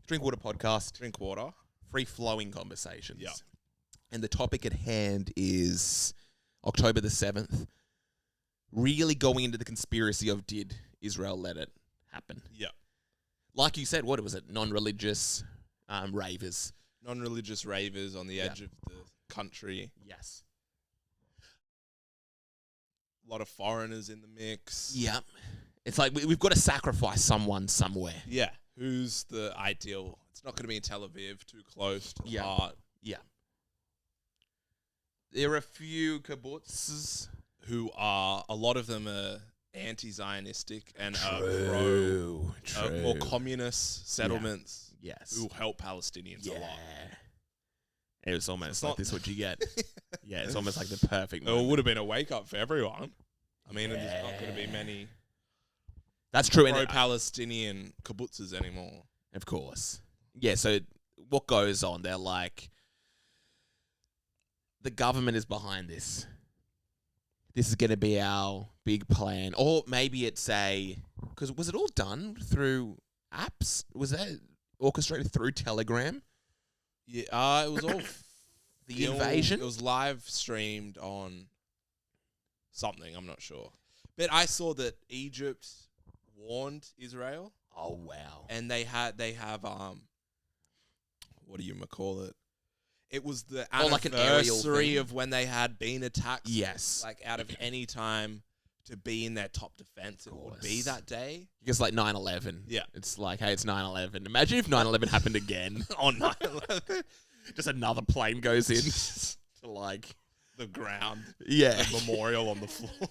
Drink Water podcast. Drink water. Free-flowing conversations. Yeah. And the topic at hand is October the 7th. Really going into the conspiracy of did Israel let it happen? Yeah. Like you said, what was it? Non-religious ravers. Non-religious ravers on the edge of the country. Yes. A lot of foreigners in the mix. Yeah. It's like we've got to sacrifice someone somewhere. Yeah. Who's the ideal? It's not going to be in Tel Aviv, too close to the Yeah. heart. Yeah. There are a few kibbutzes. Who are, a lot of them are anti-Zionistic and are True. more communist settlements Yes. who help Palestinians a lot. It was almost It's like not- this what you get. Yeah, it's almost like the perfect It moment. would have been a wake-up for everyone. I mean, there's not going to be many That's true. And pro-Palestinian kibbutzes anymore. of course. Yeah, so what goes on? They're like, the government is behind this. This is going to be our big plan. Or maybe it's because was it all done through apps? Was that orchestrated through Telegram? Yeah, it was all The invasion? It was live streamed on something. I'm not sure, but I saw that Egypt warned Israel, Oh, wow. and they have what do you call it? It was the like an aerial anniversary thing. of when they had been attacked. Yes. Like out of any time to be in their top defense, it would be course. that day. Because like 9/11. Yeah. It's like, hey, it's 9/11. Imagine if 9/11 happened again on 9/11. Just another plane goes in to like, The ground, yeah. a memorial on the floor.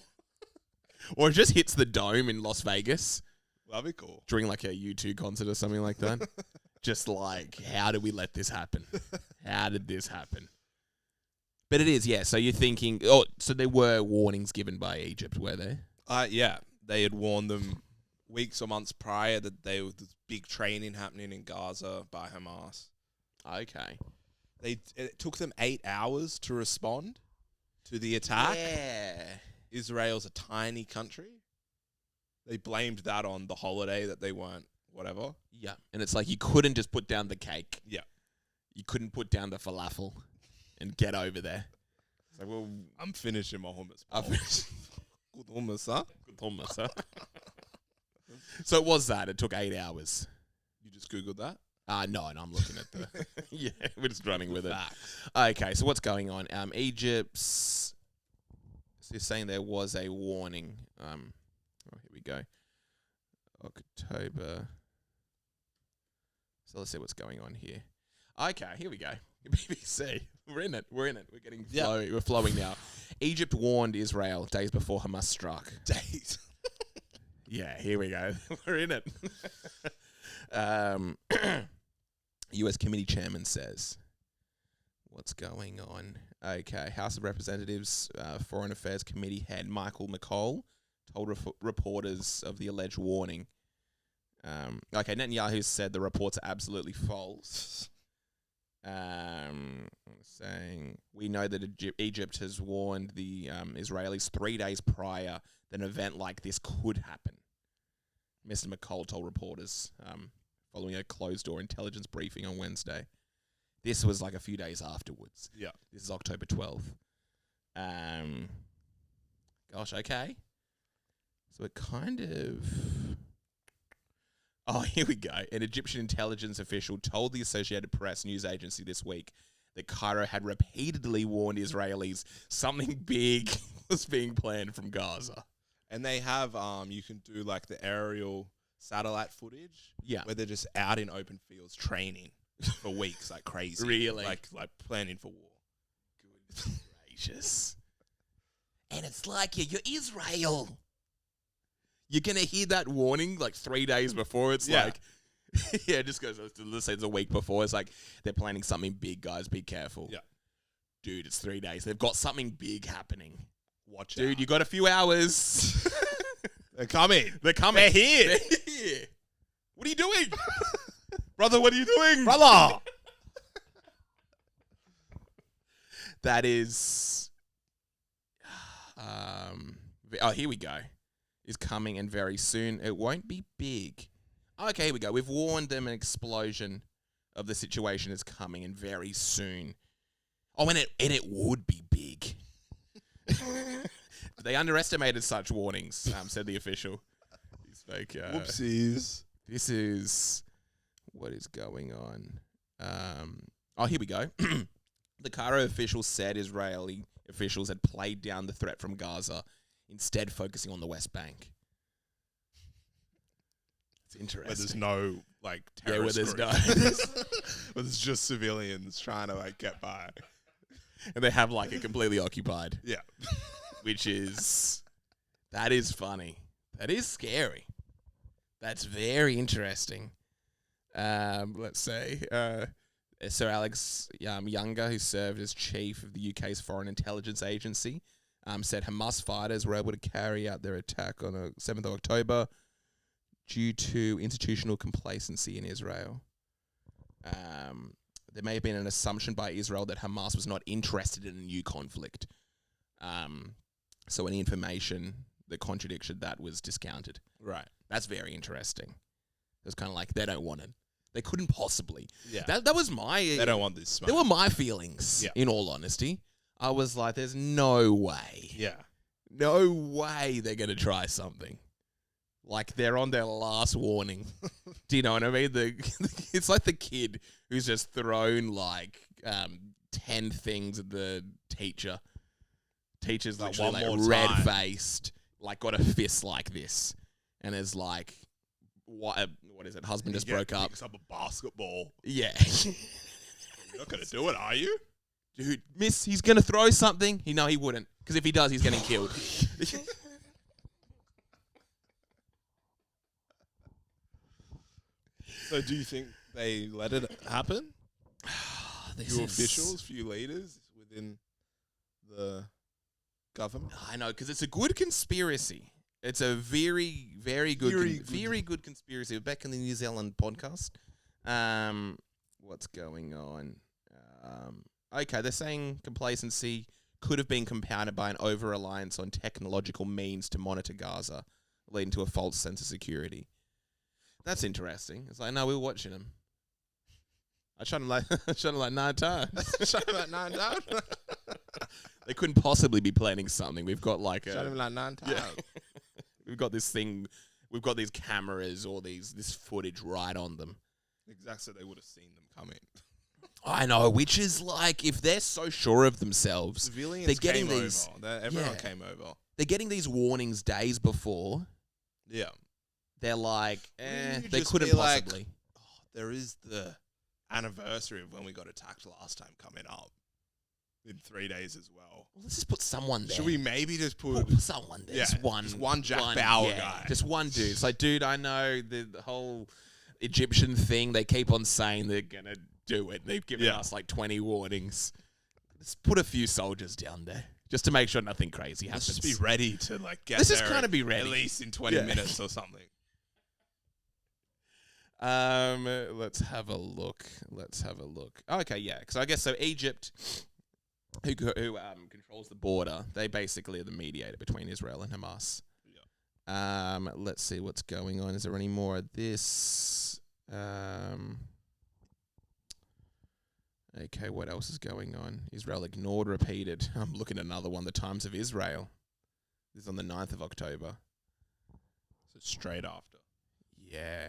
Or it just hits the dome in Las Vegas That'd be cool. during like a U2 concert or something like that. Just like, how did we let this happen? How did this happen? But it is, yeah. So you're thinking, so there were warnings given by Egypt, were there? Yeah, they had warned them weeks or months prior that there was this big training happening in Gaza by Hamas. Okay. It took them 8 hours to respond to the attack. Yeah. Israel's a tiny country. They blamed that on the holiday that they weren't, whatever. Yeah. And it's like you couldn't just put down the cake. Yeah. You couldn't put down the falafel and get over there. It's like, well, I'm finishing my hummus. I've bowl. Good hummus, huh? good hummus, huh? So it was that. It took 8 hours. You just Googled that? No, I'm looking at the... yeah, we're just running with it. Facts. Okay, so what's going on? Egypt's... So you're saying there was a warning. Here we go. October. So let's see what's going on here. Okay, here we go. BBC. We're in it. We're getting we're flowing now. Egypt warned Israel days before Hamas struck. Days. Yeah, here we go. We're in it. U.S. committee chairman says, what's going on? Okay, House of Representatives Foreign Affairs Committee head Michael McCall told reporters of the alleged warning. Okay, Netanyahu said the reports are absolutely false. Saying, we know that Egypt has warned the Israelis 3 days prior that an event like this could happen. Mr. McCall told reporters following a closed-door intelligence briefing on Wednesday. This was like a few days afterwards. Yeah. This is October 12th. Gosh, okay. So it kind of... Oh, here we go. An Egyptian intelligence official told the Associated Press news agency this week that Cairo had repeatedly warned Israelis something big was being planned from Gaza. And they have, you can do like the aerial satellite footage. Yeah. Where they're just out in open fields training for weeks like crazy. Really? Like planning for war. Good gracious. And it's like, you're Israel. You're going to hear that warning like 3 days before. It's like, yeah, it just goes, let's say it's a week before. It's like, they're planning something big, guys. Be careful. Yeah. Dude, it's 3 days. They've got something big happening. Watch Dude, out. you got a few hours. They're coming. They're coming. They're here. They're here. What are you doing? Brother, what are you doing? Brother. That is... here we go. Is coming and very soon. It won't be big. Okay, here we go. We've warned them an explosion of the situation is coming and very soon. Oh, and it would be big. They underestimated such warnings, said the official. He's like, Whoopsies. This is what is going on. Here we go. The Cairo officials said Israeli officials had played down the threat from Gaza, instead focusing on the West Bank. It's interesting. Where there's no terrorist where there's where there's just civilians trying to get by. And they have it completely occupied. Yeah. That is funny. That is scary. That's very interesting. Let's say Sir Alex Younger, who served as chief of the UK's Foreign Intelligence Agency, said Hamas fighters were able to carry out their attack on the 7th of October due to institutional complacency in Israel. There may have been an assumption by Israel that Hamas was not interested in a new conflict. So any information that contradicted that was discounted. Right. That's very interesting. It's kind of they don't want it. They couldn't possibly. Yeah. That was my... They don't want this smoke. They were my feelings, in all honesty. I was like, there's no way. Yeah. No way they're going to try something. They're on their last warning. Do you know what I mean? It's like the kid who's just thrown 10 things at the teacher. Teacher's literally red-faced, got a fist like this. And is what is it? Husband just broke up. Picks up a basketball. Yeah. You're not going to do it, are you? Dude, miss, he's going to throw something. No, he wouldn't. Because if he does, he's getting killed. So do you think they let it happen? Few officials, few leaders within the government? I know, because it's a good conspiracy. It's a very, very good, very good conspiracy. We're back in the New Zealand podcast. What's going on? Okay, they're saying complacency could have been compounded by an over-reliance on technological means to monitor Gaza, leading to a false sense of security. That's interesting. It's no, we were watching him. I shot him 9 times. Shot him 9 times? They couldn't possibly be planning something. We've got Shot him 9 times. Yeah. We've got this thing. We've got these cameras or this footage right on them. Exactly, so they would have seen them come in. I know, which is if they're so sure of themselves, civilians they're getting came these. over. Everyone came over. They're getting these warnings days before. Yeah. They're they just couldn't be possibly. There is the anniversary of when we got attacked last time coming up in 3 days as well. Let's just put someone there. Should we maybe just put someone there? Yeah, just one Jack Bauer guy. Just one dude. It's dude, I know the whole Egyptian thing. They keep on saying they're gonna do it. They've given us 20 warnings. Let's put a few soldiers down there just to make sure nothing crazy happens. Let's just be ready to get Let's there. just kind of be ready. At least in 20 minutes or something. Let's have a look. Okay, yeah. Because I guess Egypt, who controls the border, they basically are the mediator between Israel and Hamas. Yeah. Let's see what's going on. Is there any more of this? Okay, what else is going on? Israel ignored repeated. I'm looking at another one. The Times of Israel. This is on the 9th of October. So straight after. Yeah.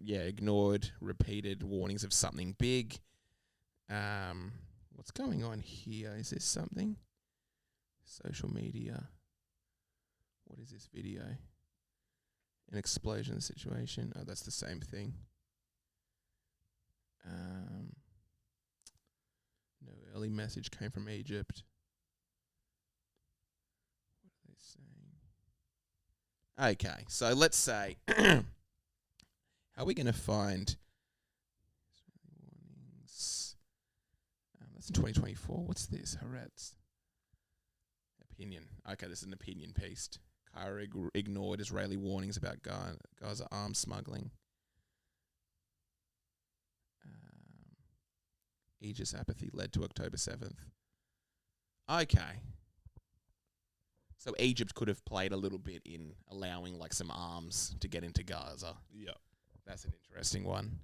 Ignored repeated warnings of something big. What's going on here? Is this something? Social media. What is this video? An explosion situation. Oh, that's the same thing. No early message came from Egypt. What are they saying? Okay, so let's say... How are we going to find warnings? That's in 2024. What's this? Haaretz. Opinion. Okay, this is an opinion piece. Cairo ignored Israeli warnings about Gaza arms smuggling. Egypt's apathy led to October 7th. Okay. So Egypt could have played a little bit in allowing some arms to get into Gaza. Yeah. That's an interesting one.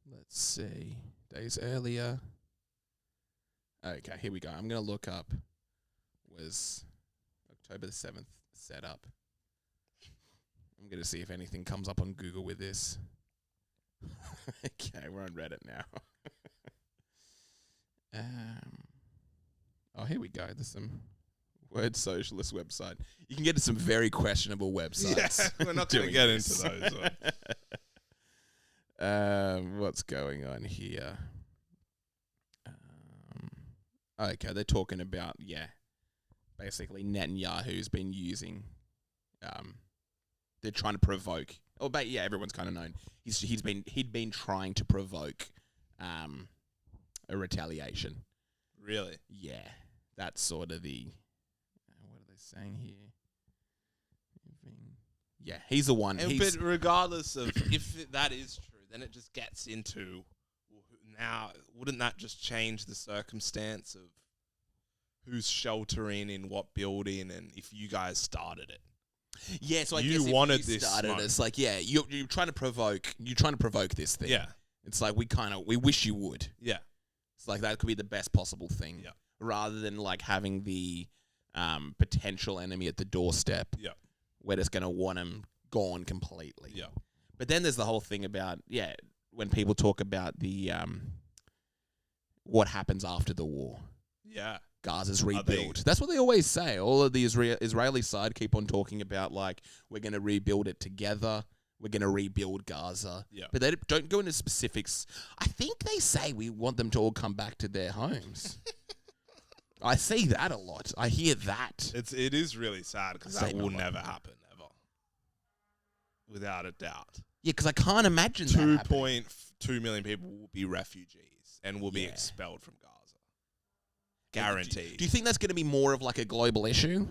Let's see. Days earlier. Okay, here we go. I'm going to look up. Was October the 7th set up? I'm going to see if anything comes up on Google with this. Okay, we're on Reddit now. Oh, here we go. There's some Word Socialist website. You can get to some very questionable websites. Yeah, we're not going to get into those. What's going on here? Okay, they're talking about, basically Netanyahu's been using, they're trying to provoke, everyone's kind of known. He'd been trying to provoke a retaliation. Really? Yeah, that's sort of the, what are they saying here? Yeah, he's the one. But regardless of if that is true, then it just gets into, now, wouldn't that just change the circumstance of who's sheltering in what building and if you guys started it? Yeah, so I you guess if wanted you this started smoke. it's like, you're trying to provoke this thing. Yeah. It's like we wish you would. Yeah. It's like that could be the best possible thing. Yeah. Rather than like having the potential enemy at the doorstep. Yeah. We're just going to want him gone completely. Yeah. But then there's the whole thing about, when people talk about the what happens after the war. Yeah. Gaza's rebuild. That's what they always say. All of the Israeli side keep on talking about, like, we're going to rebuild it together. We're going to rebuild Gaza. Yeah. But they don't go into specifics. I think they say we want them to all come back to their homes. I see that a lot. I hear that. It is really sad because that will never happen, ever. Without a doubt. Yeah, because I can't imagine that happening. 2.2 million people will be refugees and will be expelled from Gaza. Guaranteed. Do you think that's going to be more of like a global issue?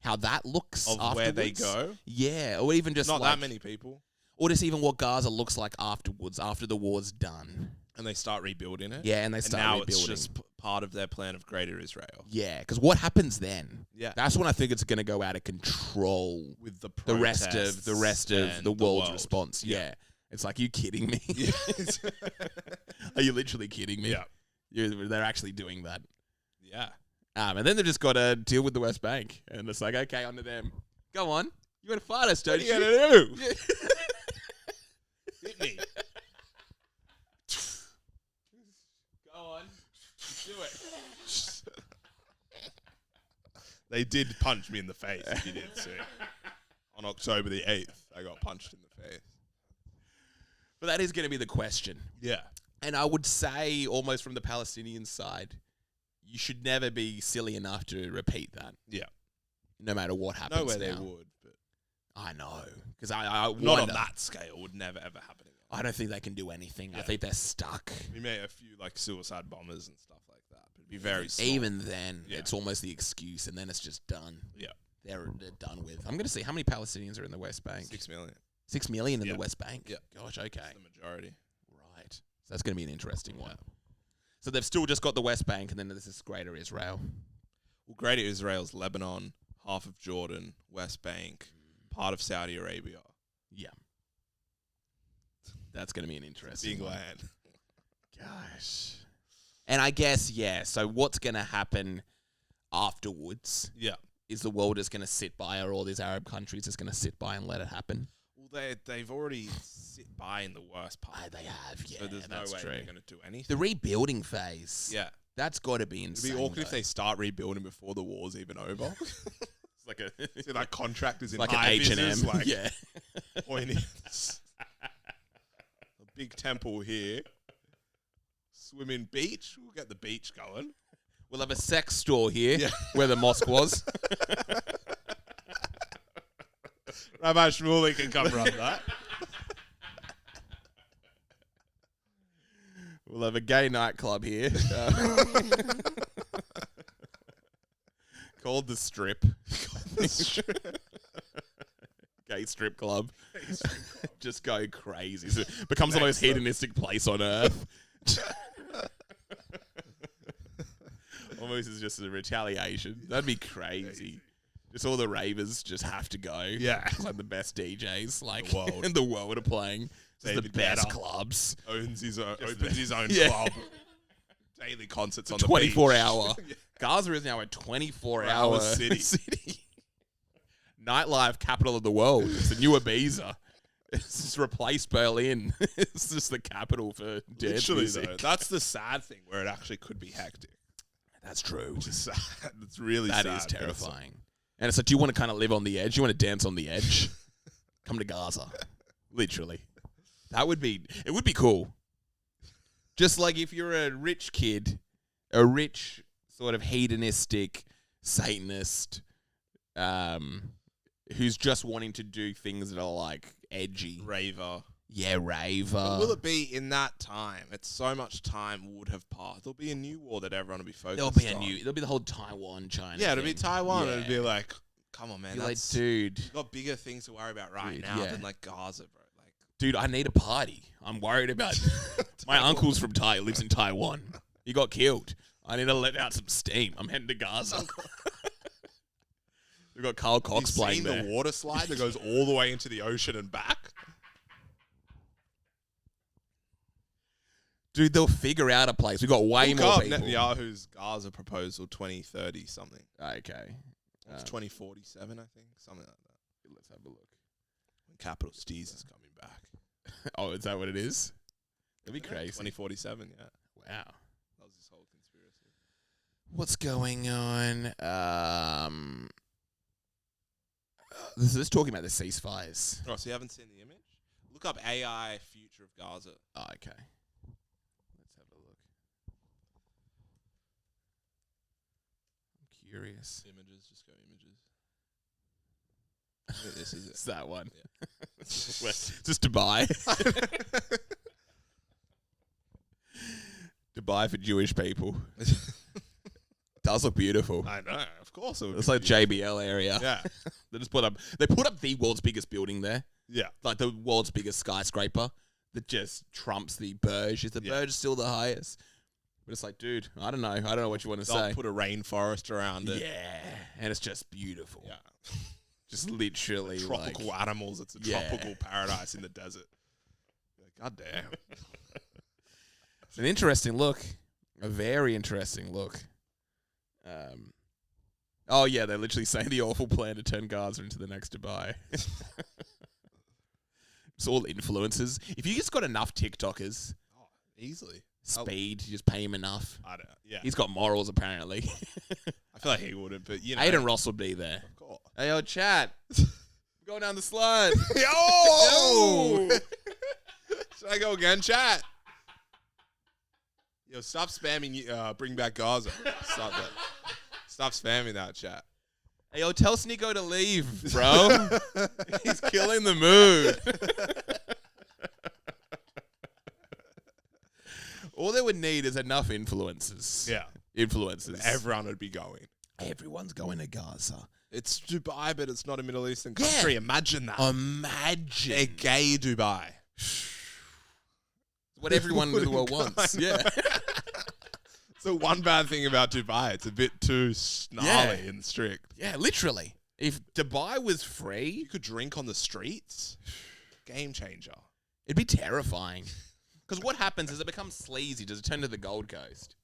How that looks of afterwards? where they go? Yeah, or even just not like, that many people. Or just even what Gaza looks like afterwards, after the war's done. And they start rebuilding it? Yeah, and they start rebuilding. Now it's just part of their plan of Greater Israel. Yeah, because what happens then? Yeah. That's when I think it's going to go out of control with the rest of the world's response. Yeah. It's like, you kidding me? Yeah. Are you literally kidding me? Yeah. They're actually doing that. Yeah. And then they've just got to deal with the West Bank. And it's like, okay, on to them. Go on. You want to fight us, don't you? What are you going to do? Hit me. Go on. Do it. They did punch me in the face, if you didn't see. On October the 8th, I got punched in the face. But that is going to be the question. Yeah. And I would say, almost from the Palestinian side, you should never be silly enough to repeat that. Yeah. No matter what happens. Nowhere they would, but I know. Because I not wonder, on that scale. Would never ever happen again. I don't think they can do anything. Yeah. I think they're stuck. We made a few like suicide bombers and stuff like that, but it'd be very small. Even then, it's almost the excuse, and then it's just done. Yeah. They're done with. I'm going to see how many Palestinians are in the West Bank. 6 million. 6 million in the West Bank? Yeah. Gosh, okay. That's the majority. Right. So that's going to be an interesting one. So they've still just got the West Bank, and then this is Greater Israel. Well, Greater Israel's Lebanon, half of Jordan, West Bank, part of Saudi Arabia. Yeah. That's going to be an interesting Big one. land. Gosh. And I guess, so what's going to happen afterwards? Yeah. Is the world just going to sit by, or all these Arab countries just going to sit by and let it happen? Well, they've already sit by in the worst part. They have, yeah. So there's no way they're going to do anything. The rebuilding phase. Yeah. That's got to be insane. It'd be awkward if they start rebuilding before the war's even over. It's like a See, like contractors in like an high H&M. business, like yeah. pointing. A big temple here. Swimming beach. We'll get the beach going. We'll have a sex store here, Yeah. where the mosque was. Rabbi Shmuley can come run that. We'll have a gay nightclub here. Called The Strip. Gay strip club. Just go crazy. So it becomes the most hedonistic place on earth. Almost as just a retaliation. That'd be crazy. Just all the ravers just have to go. Yeah. It's like the best DJs like The world. in the world are playing. Just the David best Guetta clubs. opens his own Yeah. club. Daily concerts on the 24 beach. hour. Yeah. Gaza is now a 24-hour Hour city. Nightlife capital of the world. It's the new Ibiza. It's just replaced Berlin. It's just the capital for dance Literally, music. though, that's the sad thing where it actually could be hectic. That's true. Which is sad. It's really sad. That is terrifying. And it's like, do you want to kind of live on the edge? Do you want to dance on the edge? Come to Gaza. Literally. It would be cool. Just like if you're a rich kid, a rich sort of hedonistic Satanist, who's just wanting to do things that are like edgy. Raver. Yeah, raver. But will it be in that time? It's so much time would have passed. There'll be a new war that everyone will be focused on. There'll be the whole Taiwan, China. Yeah, it'll be thing. Taiwan. Yeah. It'll be like, come on, man. You're like, That's, dude. you've got bigger things to worry about Dude, now yeah. than like Gaza, bro. Like, Dude, I need a party. I'm worried about my uncle's from lives in Taiwan. He got killed. I need to let out some steam. I'm heading to Gaza. We've got Carl Cox you've playing seen there. the water slide that goes all the way into the ocean and back? Dude, they'll figure out a place. We've got way Look more up people. Netanyahu's Gaza proposal 2030 something. Okay. It's 2047, I think. Something like that. Let's have a look. When Capital Steez is coming back. Oh, is that what it is? That'd be crazy. 2047, yeah. Wow. That was this whole conspiracy. What's going on? This is talking about the ceasefires. Oh, so you haven't seen the image? Look up AI future of Gaza. Oh, okay. Let's have a look. I'm curious. Images, just go images. Yeah, this is it. It's that one. Yeah. Just Dubai. Dubai for Jewish people. Does look beautiful. I know, of course. It would It's be like beautiful. JBL area. Yeah. They put up the world's biggest building there. Yeah. Like the world's biggest skyscraper that just trumps the Burj. Is the Burj still the highest? But it's like, dude, I don't know what you want to They'll say. put a rainforest around it. Yeah. And it's just beautiful. Yeah. Just literally Tropical like, animals. It's a tropical paradise in the desert. God damn. it's an interesting look. A very interesting look. Oh yeah, they're literally saying the awful plan to turn Gaza into the next Dubai. It's all influencers. If you just got enough TikTokers, Easily. speed, you just pay him enough. I don't. Yeah. He's got morals apparently. I feel like he wouldn't, but you know. Aiden Ross will be there. Of course. Hey, yo, chat. Go down the slide. Yo! Should I go again, chat? Yo, stop spamming. Bring back Gaza. Stop that. Stop spamming that, chat. Hey, yo, tell Sneeko to leave, bro. He's killing the mood. All they would need is enough influencers. Yeah. Influencers. Everyone would be going. Everyone's going to Gaza. It's Dubai, but it's not a Middle Eastern country. Yeah. Imagine that. Imagine. A gay Dubai. What everyone in the world wants. Yeah. So one bad thing about Dubai, it's a bit too snarly and strict. Yeah, literally. If Dubai was You free, could drink on the streets. Game changer. it'd be terrifying. Because what happens is it becomes sleazy. Does it turn to the Gold Coast?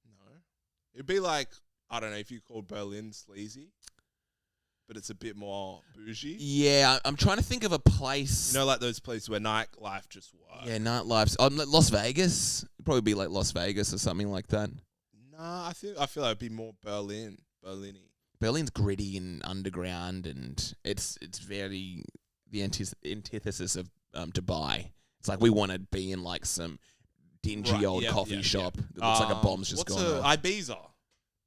No. It'd be like, I don't know if you called Berlin sleazy, but it's a bit more bougie. Yeah, I'm trying to think of a place. You know, like those places where nightlife just works. Yeah, nightlife's. Las Vegas. It'd probably be like Las Vegas or something like that. Nah, I feel like it'd be more Berlin-y. Berlin's gritty and underground, and it's very the antithesis of Dubai. It's like we want to be in like some dingy Right, old yeah, coffee yeah, shop that looks like a bomb's just what's gone off. Ibiza?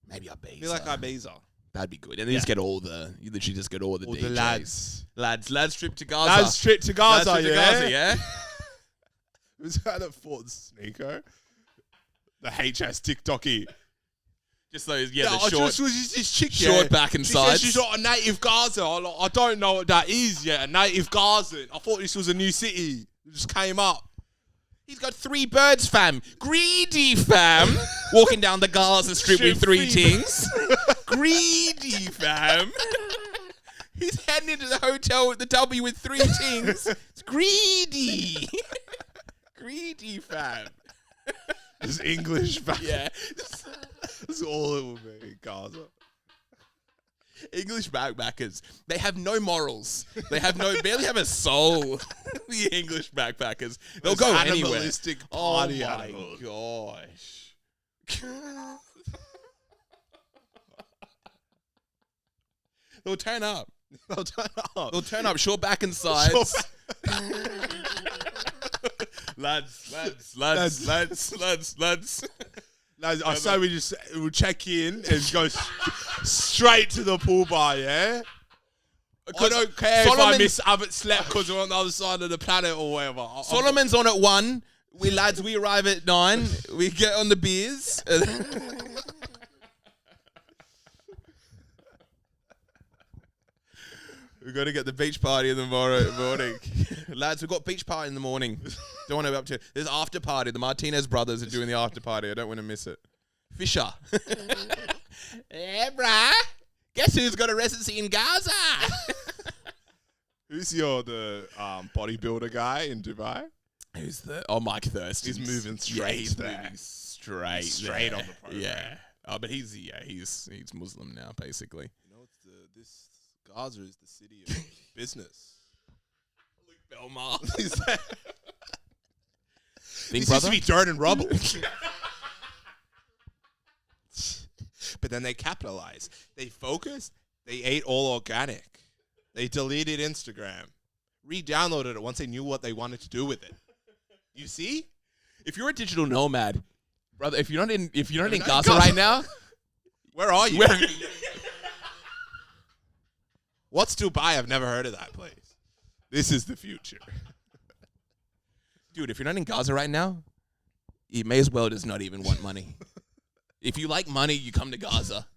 Maybe Ibiza. I feel like Ibiza. That'd be good. And then you just get you literally just get all the All DJs. the Lads trip to Gaza. Lads trip to Gaza, Lads trip to Gaza, yeah? Who's the guy that fought Sneeko? The HS TikToky. Just those, Yeah, the short, this chick, short back and she sides. said she's not a native Gaza. I don't know what that is yet. A native Gazan. I thought this was a new city. It just came up. He's got 3 birds, fam. Greedy, fam. Walking down the Gaza Strip with 3 Shoot tings. Greedy, fam. He's heading into the hotel with the W with 3 things. It's greedy. Greedy, fam. It's English back. Yeah. That's all it will be in Gaza. English backpackers, they have no morals. They have barely have a soul. The English backpackers, they'll go anywhere. Animalistic Oh party my animals. gosh! They'll turn up. They'll turn up. They'll turn up. Short back and sides. Lads. Lads, I say we'll check in and go straight to the pool bar, yeah? I don't care if I haven't slept because we're on the other side of the planet or whatever. Solomon's on at 1. We arrive at 9. We get on the beers. We've got to get the beach party in the morning. Lads, we've got beach party in the morning. Don't want to be up to. There's after party. The Martinez brothers are doing the after party. I don't want to miss it. Fisher. Yeah, bruh. Guess who's got a residency in Gaza? Who's the bodybuilder guy in Dubai? Who's Mike Thurston. He's moving straight there. Straight on the program. Yeah. Oh, but he's Muslim now, basically. You know, this Gaza is the city of business. Luke Belmar. This used to be dirt and rubble. But then they capitalized. They focused. They ate all organic. They deleted Instagram. Re-downloaded it once they knew what they wanted to do with it. You see? If you're a digital nomad, brother, if you're not in Gaza right now, where are you? What's Dubai? I've never heard of that place. This is the future. Dude, if you're not in Gaza right now, you may as well just not even want money. If you like money, you come to Gaza.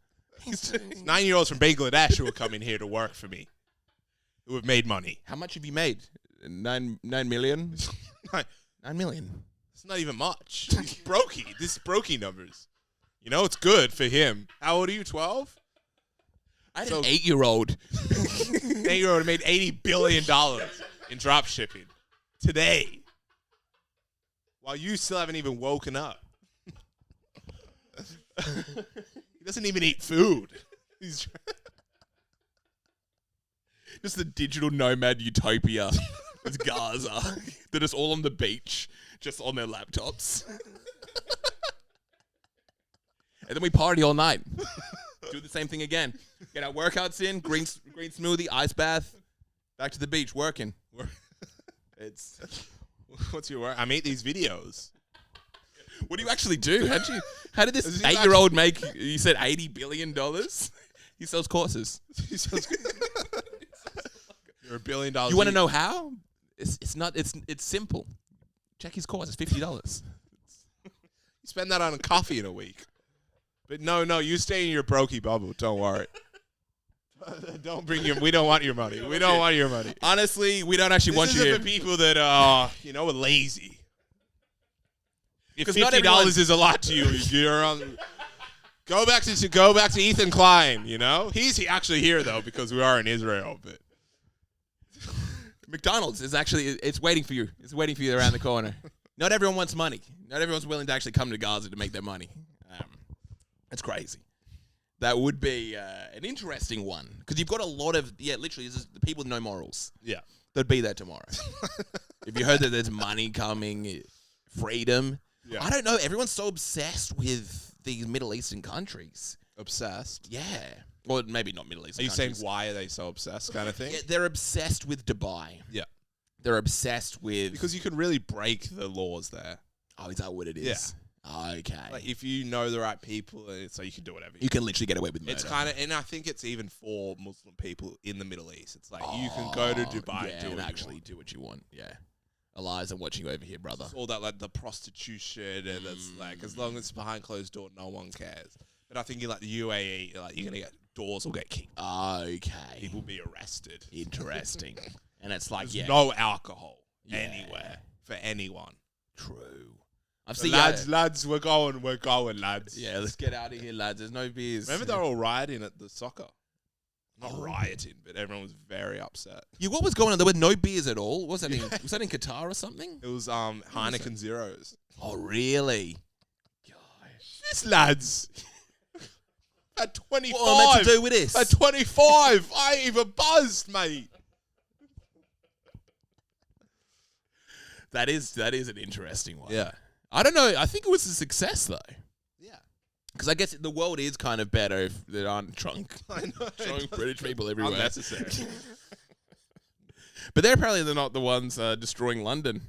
9-year-olds from Bangladesh who are coming here to work for me, who have made money. How much have you made? 9 million? 9 million. It's not even much. Brokey. This is Brokey numbers. You know, it's good for him. How old are you, 12? I had an 8-year-old. 8-year-old made $80 billion in drop shipping today. While you still haven't even woken up. He doesn't even eat food. He's just the digital nomad utopia. It's Gaza. They're just all on the beach, just on their laptops. And then we party all night. Do the same thing again. Get our workouts in, green smoothie, ice bath, back to the beach, working. What's your work? I make these videos. What do you actually do? How did this 8-year-old make, you said $80 billion? He sells courses. You're $1 billion. You want to know how? It's simple. Check his course. It's $50. You spend that on a coffee in a week. But no, you stay in your brokey bubble. Don't worry. Don't bring we don't want your money. We don't want your money. Honestly, we don't actually want you here. This is for people that are lazy. If $50 is a lot to you, you're on. Go back to Ethan Klein. You know, he's actually here though because we are in Israel. But McDonald's is it's waiting for you. It's waiting for you around the corner. Not everyone wants money. Not everyone's willing to actually come to Gaza to make their money. It's crazy. That would be an interesting one because you've got a lot of literally this is the people with no morals. Yeah, they'd be there tomorrow. If you heard that there's money coming, freedom. Yeah. I don't know. Everyone's so obsessed with these Middle Eastern countries. Obsessed? Yeah. Well, maybe not Middle Eastern countries. Are you saying why are they so obsessed kind of thing? Yeah, they're obsessed with Dubai. Yeah. They're obsessed with... Because you can really break the laws there. Oh, is that what it is? Yeah. Okay. Like if you know the right people, so you can do whatever. You can literally get away with murder. It's kind of... And I think it's even for Muslim people in the Middle East. It's like you can go to Dubai and actually do what you want. Yeah. Eliza, I'm watching you over here, brother. It's all that like the prostitution and it's like as long as it's behind closed door, no one cares. But I think in like the UAE, like you're gonna get doors will get kicked. Okay. People will be arrested. Interesting. And it's like there's no alcohol anywhere for anyone. True. Lads, we're going, lads. Yeah, let's get out of here, lads. There's no beers. Remember they're all rioting at the soccer. Not rioting, but everyone was very upset. Yeah, what was going on? There were no beers at all. Was that in Qatar or something? It was Heineken Zeros. Oh, really? This lads. At 25. What am I meant to do with this? At 25. I ain't even buzzed, mate. That is an interesting one. Yeah. I don't know. I think it was a success, though. Yeah. Because I guess the world is kind of better if there aren't drunk British people everywhere. Unnecessary. But they're not the ones destroying London.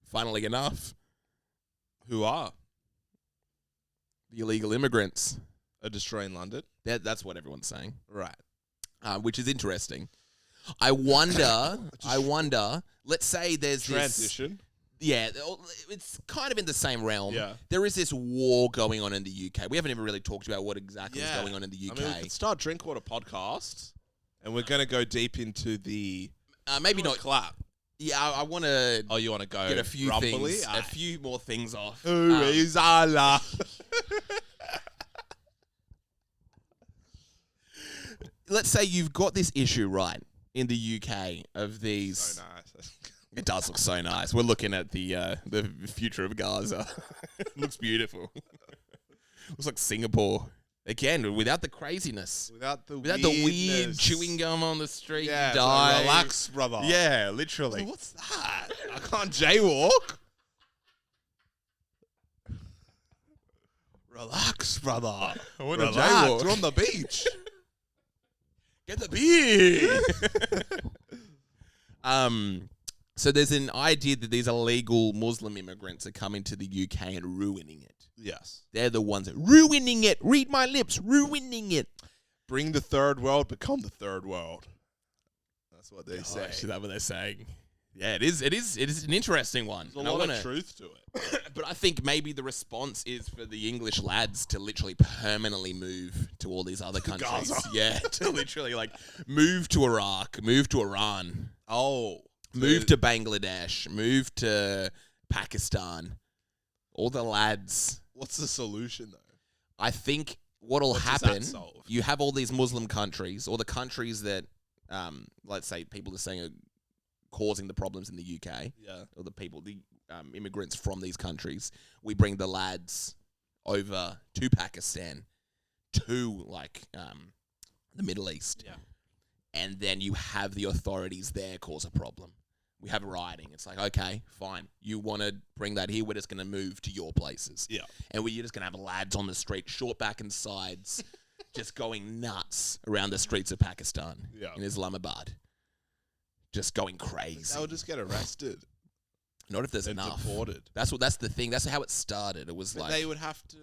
Funnily enough. Who are? The illegal immigrants. Are destroying London? That's what everyone's saying. Right. Which is interesting. I wonder, let's say there's transition. It's kind of in the same realm. Yeah. There is this war going on in the UK. We haven't even really talked about what exactly is going on in the UK. I mean, we could start Drinkwater podcast, and we're going to go deep into the... maybe not clap. Yeah, I want to... Oh, you want to go get a few rumply? things, a few more things off. Who is Allah? Let's say you've got this issue, right, in the UK of these... So nice. It does look so nice. We're looking at the future of Gaza. It looks beautiful. Looks like Singapore. Again, without the craziness. Without the weird chewing gum on the street. Yeah, you die. like, relax, brother. Yeah, literally. So what's that? I can't jaywalk. Relax, brother. I want Relax. to jaywalk. We're on the beach. Get the beer. So there's an idea that these illegal Muslim immigrants are coming to the UK and ruining it. Yes. They're the ones that ruining it. Read my lips. Ruining it. Bring the third world, become the third world. That's what they say. Is that what they're saying? Yeah, it is an interesting one. There's a lot of truth to it. But I think maybe the response is for the English lads to literally permanently move to all these other countries. Gaza. Yeah, to literally like move to Iraq, move to Iran. Oh. Move to Bangladesh, move to Pakistan. All the lads. What's the solution, though? I think what'll What does happen, that solve? you have all these Muslim countries, or the countries that, let's say people are saying are causing the problems in the UK, or the immigrants from these countries. We bring the lads over to Pakistan, to like the Middle East. Yeah. And then you have the authorities there cause a problem. We have rioting. It's like, okay, fine. You want to bring that here? We're just going to move to your places. Yeah. And you're just going to have lads on the street, short back and sides, just going nuts around the streets of Pakistan in Islamabad. Just going crazy. They'll just get arrested. Not if there's and enough. Deported. That's the thing. That's how it started. It was But like... they would have to...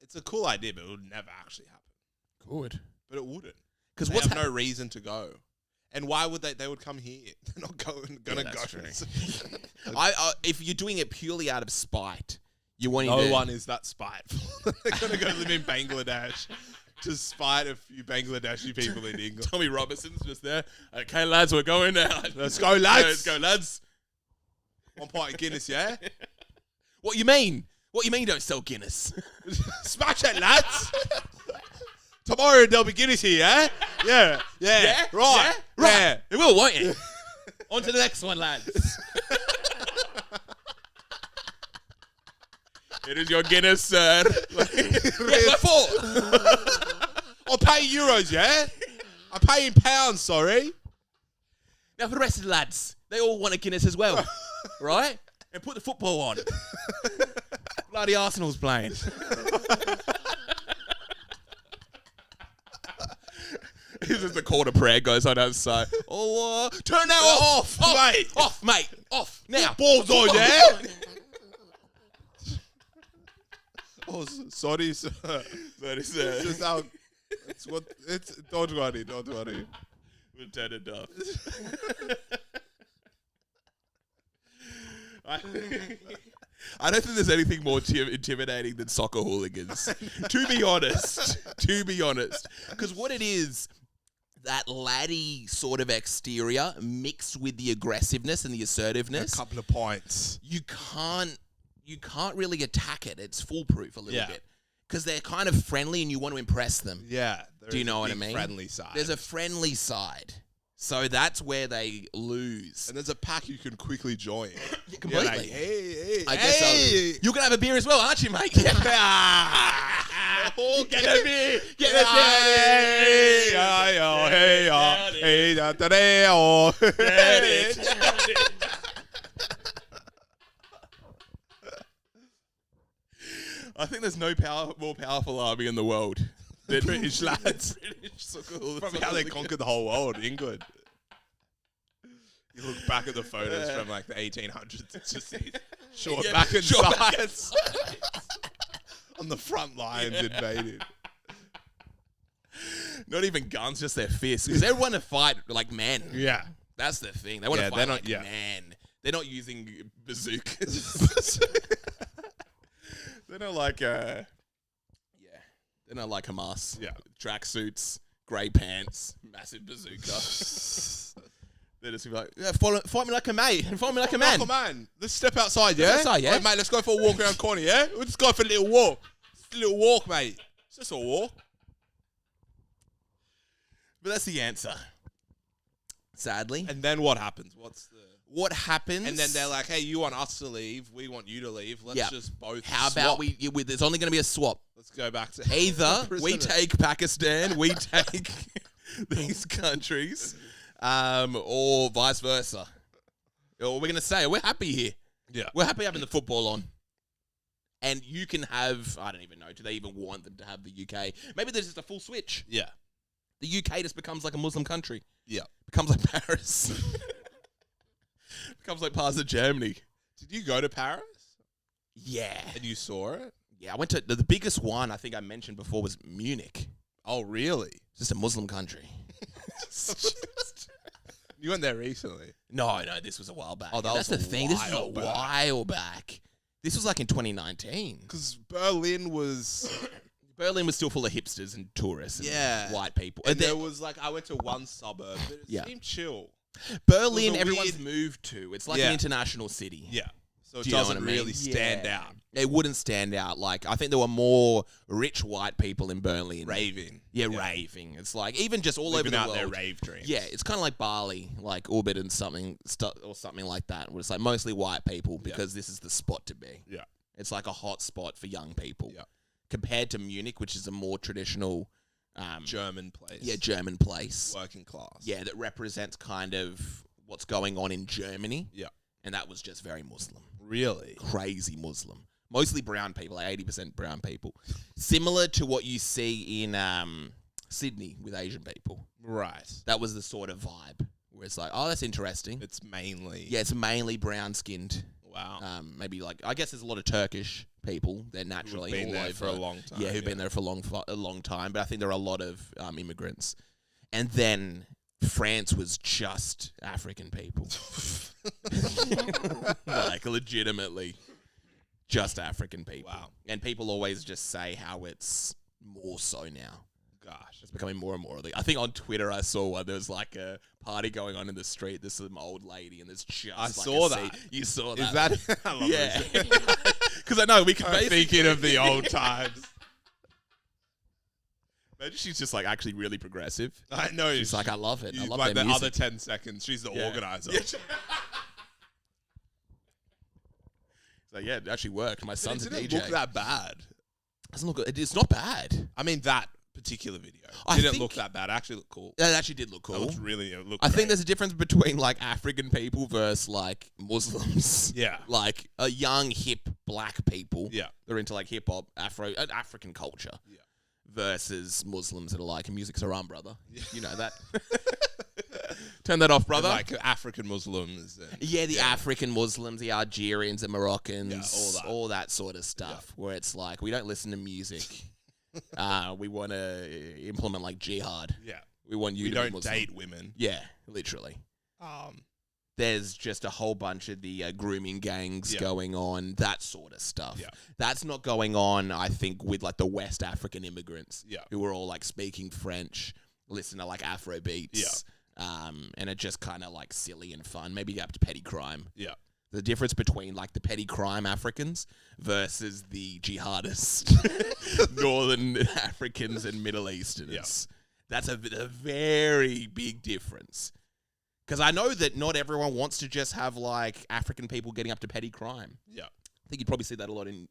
It's a cool idea, but it would never actually happen. Good. But it wouldn't. Because They what's have no reason to go. And why would they? They would come here. They're not gonna that's go. true. If you're doing it purely out of spite, you want No one is that spiteful. They're gonna go live in Bangladesh to spite a few Bangladeshi people in England. Tommy Robinson's just there. Okay, lads, we're going now. Let's go, lads. Let's go, lads. 1 pint of Guinness, yeah? What you mean? What you mean you don't sell Guinness? Smash it, lads. Tomorrow there'll be Guinness here, yeah? Yeah. Yeah? Right. Yeah? Right. Yeah. It will, won't it? On to the next one, lads. It is your Guinness, sir. What for? I'll pay euros, yeah? I pay in pounds, sorry. Now for the rest of the lads, they all want a Guinness as well, right? And put the football on. Bloody Arsenal's playing. This is the call to prayer goes on outside. Oh, turn that off, mate. Off, mate. Off now. Balls on, yeah? Oh, sorry, sir. Sorry, sir. It's just how... Don't worry. We'll turn it off. I don't think there's anything more intimidating than soccer hooligans. To be honest. Because what it is, that laddie sort of exterior mixed with the aggressiveness and the assertiveness. A couple of points. You can't really attack it. It's foolproof a little bit. because they're kind of friendly and you want to impress them. Yeah. Do you know what I mean? Friendly side. There's a friendly side. So that's where they lose. And there's a pack you can quickly join. Completely. Like, hey, I guess you can have a beer as well, aren't you, mate? Get a beer. Get a beer. I think there's no more powerful army in the world than British lads. From how they conquered the whole world, England. You look back at the photos from like the 1800s, it's just short back and sides on the front lines invaded. Not even guns, just their fists. Because they want to fight like men. Yeah. That's the thing. They want to fight like men. They're not using bazookas. They're not like, they're not like Hamas. Yeah. Tracksuits, grey pants, massive bazooka. They're just like, fight me like a mate. Fight me like a man. Like a man. Let's step outside, yeah? Outside, yeah? Right, mate, let's go for a walk around the corner, yeah? We'll just go for a little walk. Just a little walk, mate. It's just a walk. But that's the answer. Sadly. And then what happens? What happens? And then they're like, hey, you want us to leave. We want you to leave. Let's just both How swap. about there's only going to be a swap. Let's go back to Either we take Pakistan, we take these countries, or vice versa. Or we're going to say, we're happy here. Yeah. We're happy having the football on. And you can have, I don't even know, do they even want them to have the UK? Maybe there's just a full switch. Yeah. The UK just becomes like a Muslim country. Yeah. Becomes like Paris. Becomes like parts of Germany. Did you go to Paris? Yeah. And you saw it? Yeah, I went to, the biggest one I think I mentioned before was Munich. Oh, really? It's just a Muslim country. You went there recently? No, this was a while back. Oh, that's the thing. This is a while back. This was like in 2019. Because Berlin was still full of hipsters and tourists and white people. And there was like, I went to one suburb, but it seemed chill. Berlin, everyone's moved to. It's like an international city. Yeah. So it Do you know doesn't what I mean? really stand out. It wouldn't stand out. Like, I think there were more rich white people in Berlin. Raving. Yeah, raving. It's like, even just all over the out world. their rave dreams. Yeah, it's kind of like Bali, like Orbit and something like that, where it's like mostly white people because this is the spot to be. Yeah. It's like a hot spot for young people. Yeah. Compared to Munich, which is a more traditional German place. Yeah, German place. Working class. Yeah, that represents kind of what's going on in Germany. Yeah. And that was just very Muslim. Really? Crazy Muslim. Mostly brown people, like 80% brown people. Similar to what you see in Sydney with Asian people. Right. That was the sort of vibe where it's like, oh, that's interesting. It's mainly... Yeah, it's mainly brown-skinned. Wow. Maybe like, I guess there's a lot of Turkish people. They're naturally who've been all there over. for a long time. Yeah, who've been there for a long time. But I think there are a lot of immigrants. And then France was just African people. Like, legitimately just African people. Wow. And people always just say how it's more so now. Gosh. It's becoming more and more of the... I think on Twitter I saw one. There was like a party going on in the street. There's some old lady and there's just I like saw a that. seat. You saw that? Is that... I love yeah. this. Because I know we can I'm thinking of the old times. Imagine she's just like actually really progressive. I know. She's like, I love it. I love like their the music. other 10 seconds, she's the organizer. Yeah. So yeah, it actually worked. My son's a DJ. It didn't look that bad. Doesn't look good. It's not bad. I mean, that particular video I didn't think- look that bad. It actually looked cool. It actually did look It cool. looked really, it looked I think great. there's a difference between like African people versus like Muslims. Yeah. Like a young hip black people. Yeah. They're into like hip hop, African culture. Yeah. Versus Muslims that are like, music's haram, brother. Yeah. You know that. Turn that off, brother. And like African Muslims. And, yeah, the African Muslims, the Algerians, the Moroccans, Yeah, all that sort of stuff. Where it's like, we don't listen to music. We want to implement like jihad. Yeah. We want you We to don't be Muslim. date women. Yeah, literally. There's just a whole bunch of the grooming gangs going on, that sort of stuff. Yeah. That's not going on, I think, with like the West African immigrants who are all like speaking French, listen to like Afro beats. And it's just kind of like silly and fun, maybe up to petty crime. Yeah. The difference between like the petty crime Africans versus the jihadist Northern Africans and Middle Easterners. That's a very big difference. Because I know that not everyone wants to just have like African people getting up to petty crime. Yeah. I think you'd probably see that a lot in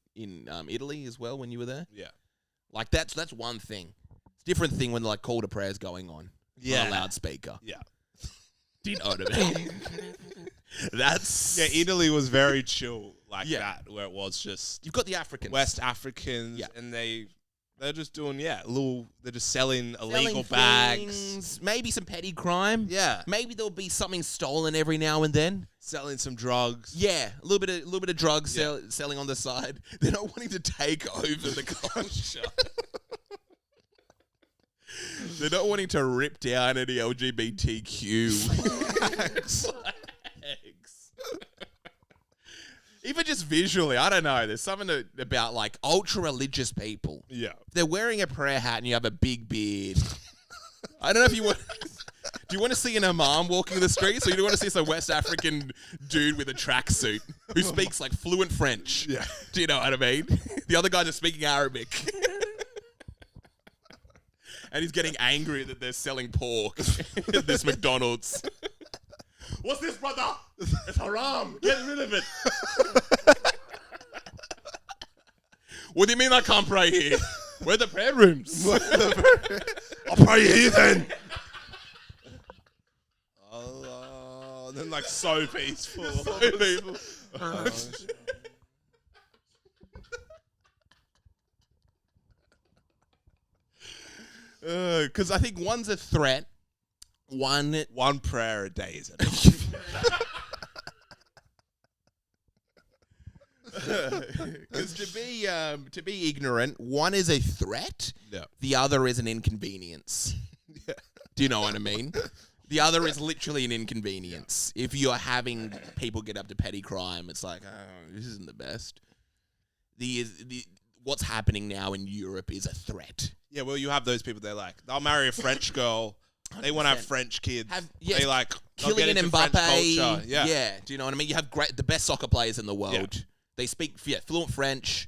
Italy as well when you were there. Yeah. Like that's one thing. It's a different thing when like call to prayer's going on a loudspeaker. Yeah. Do you know what I mean? That's Italy was very chill like that, where it was just you've got the Africans, West Africans, and they're just doing they're just selling illegal things, bags, maybe some petty crime. Yeah, maybe there'll be something stolen every now and then. Selling some drugs. Yeah, a little bit of drugs selling on the side. They're not wanting to take over the culture. They're not wanting to rip down any LGBTQ flags. Even just visually, I don't know. There's something about like ultra religious people. Yeah, they're wearing a prayer hat and you have a big beard. I don't know if you want. Do you want to see an imam walking the streets, or do you want to see some West African dude with a tracksuit who speaks like fluent French? Yeah. Do you know what I mean? The other guys are speaking Arabic. And he's getting angry that they're selling pork at this McDonald's. What's this, brother? It's haram. Get rid of it. What do you mean I can't pray here? Where are the prayer rooms? I'll pray here then. Oh, then like so peaceful. So peaceful. Because I think one's a threat. One prayer a day is enough. Because to be ignorant, one is a threat. Yeah. The other is an inconvenience. Yeah. Do you know what I mean? The other is literally an inconvenience. If you're having people get up to petty crime, it's like, oh, this isn't the best. What's happening now in Europe is a threat. Yeah, well, you have those people. They're like, they'll marry a French girl. They want to have French kids. They like Kylian Mbappe. Yeah. Do you know what I mean? You have the best soccer players in the world. Yeah. They speak fluent French.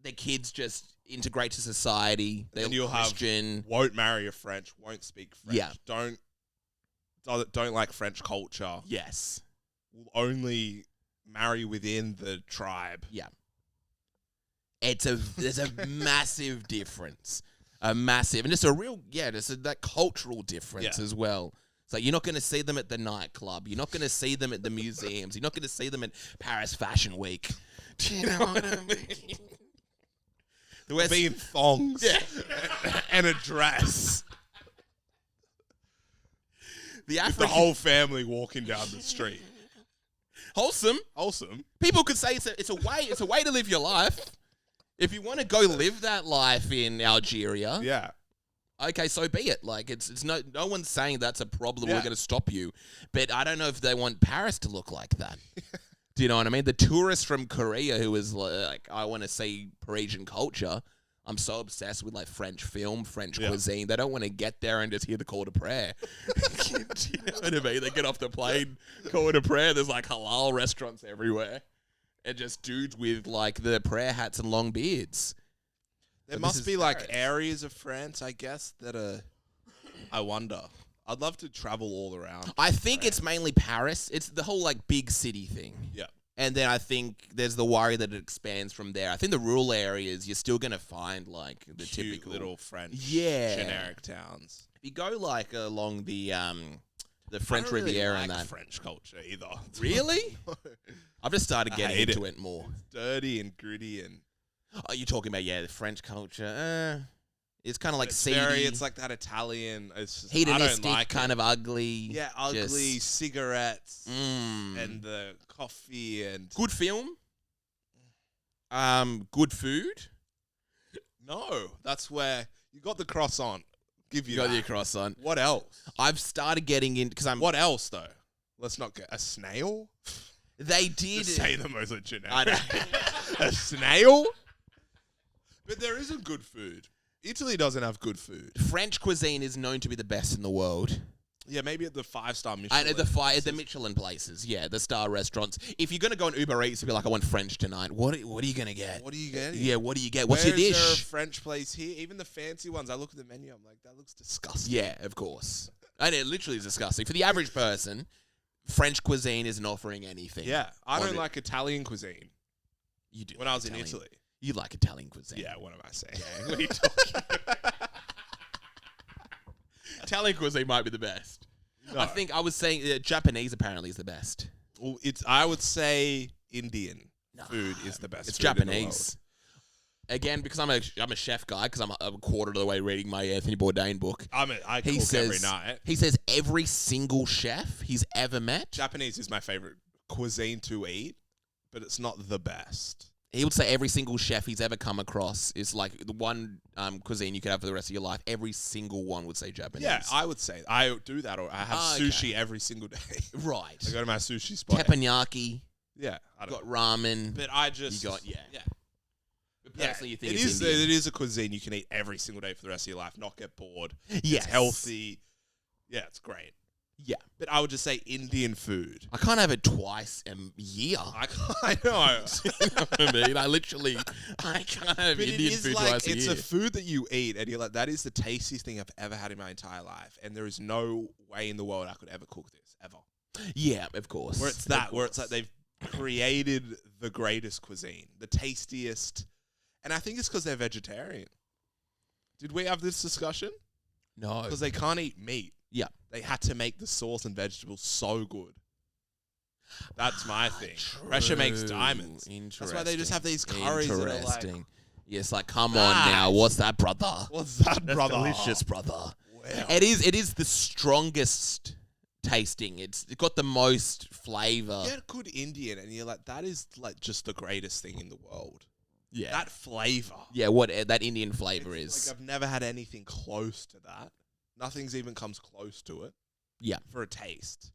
Their kids just integrate to society. They're Christian. Won't marry a French. Won't speak French. Yeah. Don't like French culture. Yes. Will only marry within the tribe. Yeah. There's a massive difference. And just that cultural difference as well. So you're not going to see them at the nightclub. You're not going to see them at the museums. You're not going to see them at Paris Fashion Week. Do you know what I mean? They'll be in thongs and a dress. The whole family walking down the street. Wholesome. People could say it's a way to live your life. If you want to go live that life in Algeria, okay, so be it. Like it's no one's saying that's a problem. We're going to stop you, but I don't know if they want Paris to look like that. Do you know what I mean? The tourist from Korea who is like, I want to see Parisian culture. I'm so obsessed with like French film, French cuisine. They don't want to get there and just hear the call to prayer. Do you know what I mean? They get off the plane, call to prayer. There's like halal restaurants everywhere. And just dudes with like the prayer hats and long beards. There must be like areas of France, I guess, that are. I wonder. I'd love to travel all around. I think it's mainly Paris. It's the whole like big city thing. Yeah. And then I think there's the worry that it expands from there. I think the rural areas, you're still going to find like the cute typical little French generic towns. If you go like along the French Riviera and that. French culture either. Really? I've just started getting into it more. It's dirty and gritty and. Oh, you're talking about the French culture. It's kind of like seedy. It's like that Italian. It's just, hedonistic, I don't like kind of ugly. Yeah, ugly cigarettes and the coffee and good film. Good food. No, that's where you got the croissant. You got your croissant. What else? I've started getting in because I'm. What else though? Let's not get a snail. They did just say the most generic. I know. A snail. But there isn't good food. Italy doesn't have good food. French cuisine is known to be the best in the world. Yeah, maybe at the 5-star Michelin. And at the Michelin places, yeah, the star restaurants. If you're gonna go on Uber Eats and be like, I want French tonight, what are you gonna get? What are you getting? Yeah, what do you get? What's your Where is dish? there a French place here? Even the fancy ones, I look at the menu, I'm like, that looks disgusting. Yeah, of course. And it literally is disgusting. For the average person, French cuisine isn't offering anything. Yeah, I don't like Italian cuisine. You do. When I was in Italy. You like Italian cuisine. Yeah, what am I saying? Yeah, what are you talking about? Italian cuisine might be the best. No. I was saying Japanese apparently is the best. Well, I would say Indian food is the best. It's food Japanese. Again, because I'm a chef guy, because I'm a quarter of the way reading my Anthony Bourdain book. I cook every night. He says every single chef he's ever met. Japanese is my favorite cuisine to eat, but it's not the best. He would say every single chef he's ever come across is like the one cuisine you could have for the rest of your life. Every single one would say Japanese. Yeah, I would say I do that, or I have sushi every single day. Right. I go to my sushi spot. Teppanyaki. Yeah, I got ramen. But I just yeah. But personally, you think it is a cuisine you can eat every single day for the rest of your life, not get bored. Yes. It's healthy. Yeah, it's great. Yeah. But I would just say Indian food. I can't have it twice a year. I know. You know what I mean? I can't have Indian food twice a year. It's a food that you eat, and you're like, that is the tastiest thing I've ever had in my entire life, and there is no way in the world I could ever cook this, ever. Yeah, of course. Where it's like they've created the greatest cuisine, the tastiest, and I think it's because they're vegetarian. Did we have this discussion? No. Because they can't eat meat. Yeah. They had to make the sauce and vegetables so good. That's my thing. True. Pressure makes diamonds. Interesting. That's why they just have these curries that are like, Interesting. Yes, like, come on now. What's that, brother? What's that, That's brother? delicious, brother. Wow. It is the strongest tasting. It's got the most flavor. Get good Indian, and you're like, that is like just the greatest thing in the world. Yeah. That flavor. Yeah, what that Indian flavor is. Like, I've never had anything close to that. Nothing's even comes close to it. Yeah. For a taste.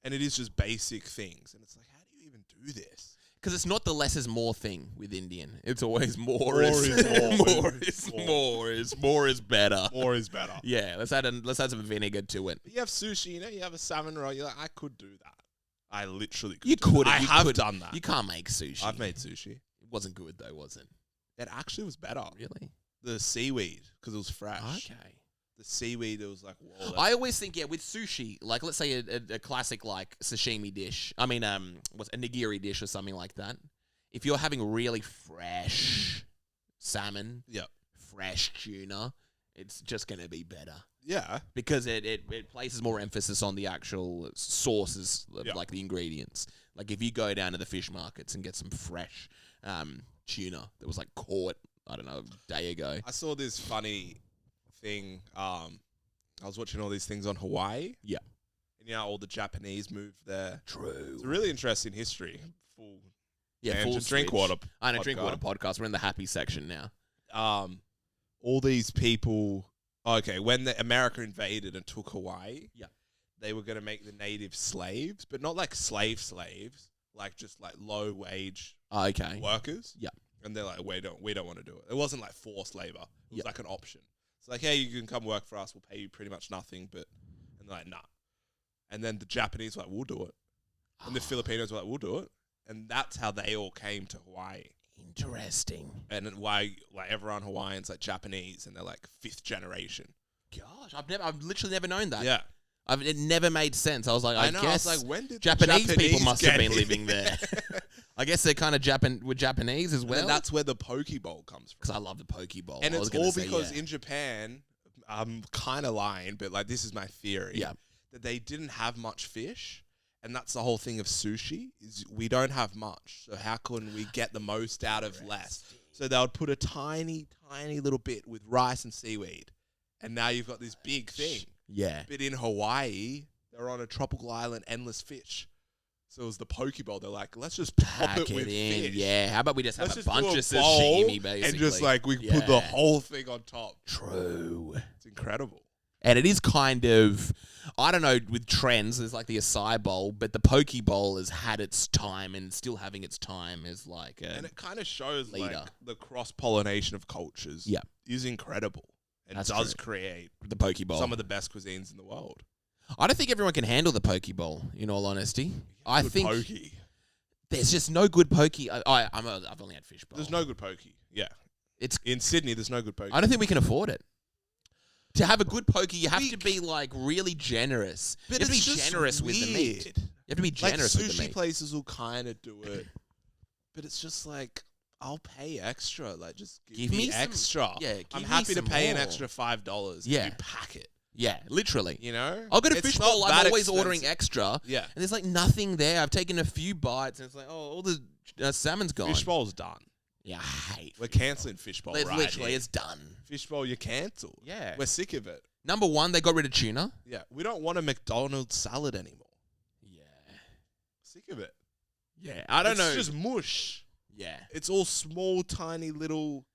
And it is just basic things. And it's like, how do you even do this? Because it's not the less is more thing with Indian. It's always more More is is more. more is more is better. More is better. Yeah, let's add some vinegar to it. But you have sushi, you have a salmon roll. You're like, I could do that. I literally could. You could. I have done that. You can't make sushi. I've made sushi. It wasn't good though, was it? It actually was better. Really? The seaweed, because it was fresh. Okay. The seaweed, it was like, whoa. I always think, with sushi, like let's say a classic like sashimi dish. I mean, what's a nigiri dish or something like that. If you're having really fresh salmon, fresh tuna, it's just gonna be better. Yeah. Because it places more emphasis on the actual sources of like the ingredients. Like if you go down to the fish markets and get some fresh tuna that was like caught, I don't know, a day ago. I saw this funny thing. I was watching all these things on Hawaii. Yeah. And all the Japanese moved there. True. It's a really interesting history. Full drink water. I know, drink water podcast. We're in the happy section now. All these people. Okay, when America invaded and took Hawaii, they were going to make the natives slaves, but not like slaves, like just like low wage workers. Yeah. And they're like, we don't want to do it. It wasn't like forced labor. It was like an option. It's like, hey, you can come work for us. We'll pay you pretty much nothing, and they're like, nah. And then the Japanese were like, we'll do it. And the Filipinos were like, we'll do it. And that's how they all came to Hawaii. Interesting. And why like everyone Hawaiians like Japanese, and they're like 5th generation. Gosh, I've literally never known that. Yeah. It never made sense. I was like, I guess I was like, when did Japanese the people must have been here? living there. I guess they're kind of Japanese as well. And that's where the poke bowl comes from. Because I love the poke bowl. And it's all because in Japan, I'm kind of lying, but like this is my theory. Yeah. That they didn't have much fish. And that's the whole thing of sushi, is we don't have much. So how can we get the most out of less? So they would put a tiny, tiny little bit with rice and seaweed. And now you've got this big thing. Yeah. But in Hawaii, they're on a tropical island, endless fish. So it was the poke bowl. They're like, let's just pop it with fish. Yeah. How about we just have Let's a just bunch do of a bowl sashimi, basically. And just like, we can put the whole thing on top. True. It's incredible. And it is kind of, I don't know, with trends, there's like the acai bowl, but the poke bowl has had its time and still having its time as like a And it kind of shows leader. like the cross-pollination of cultures. Yeah. Is incredible. And does create the poke bowl. some of the best cuisines in the world. I don't think everyone can handle the pokeball. In all honesty, I Good think pokey. there's just no good pokey. I've only had fishbowl. There's no good pokey. Yeah. It's In Sydney, there's no good pokey. I don't think we can afford it. To have a good pokey, you have to be like really generous. But You have to be it's just generous with the meat. weird. You have to be generous like with the sushi meat. places will kind of do it, but it's just like I'll pay extra. Like just give me some- extra. yeah, I'm give me happy to some pay an more. extra $5. Yeah. You pack it. Yeah, literally. You know, I'll go to It's fishbowl. not I'm that always ordering expensive. extra, Yeah, and there's like nothing there. I've taken a few bites, and it's like, oh, all the salmon's gone. fishbowl's done. Yeah, I hate. We're cancelling fishbowl. Right Literally, here. it's done. Fishbowl. You're cancelled. Yeah. We're sick of it. Number one, they got rid of tuna. Yeah, we don't want a McDonald's salad anymore. Yeah. Sick of it. Yeah. I don't know. It's just mush. Yeah. It's all small, tiny little.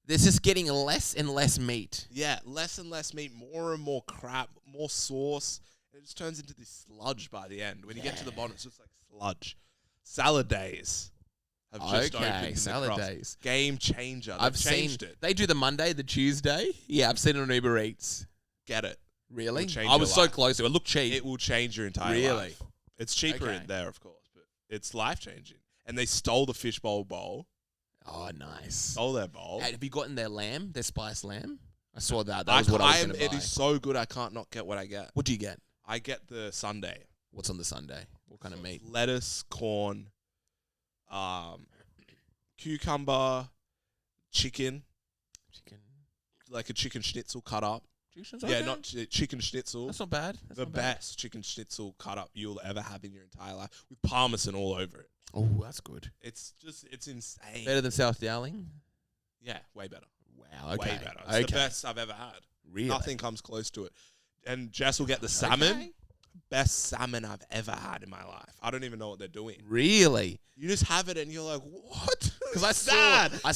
There's just getting less and less meat. Yeah, less and less meat, more and more crap, more sauce. It just turns into this sludge by the end. When you get to the bottom, it's just like sludge. Salad days have just opened in salad the Cross. days. Game changer. They've I've changed seen it. they do the Monday, the Tuesday. Yeah, I've seen it on Uber Eats. Get it. Really? It'll change I your was so life. close to it. It looked cheap. It will change your entire Really? life. It's cheaper Okay. in there, of course, but it's life changing. And they stole the fishbowl bowl. Oh, nice. Stole their bowl. Hey, have you gotten their lamb, their spiced lamb? I saw that. That was what I was going to buy. It is so good, I can't not get what I get. What do you get? I get the sundae. What's on the Sunday? What kind of meat? Lettuce, corn, cucumber, chicken, like a chicken schnitzel cut up. Yeah, not chicken schnitzel. That's not bad. That's The not bad. best chicken schnitzel cut up you'll ever have in your entire life, with parmesan all over it. Oh, that's good. It's insane. Better than South Dowling? Yeah, way better. Wow, okay. Way better. It's the best I've ever had. Really? Nothing comes close to it. And Jess will get the salmon. Okay. Best salmon I've ever had in my life. I don't even know what they're doing. Really? You just have it and you're like, what? Because I saw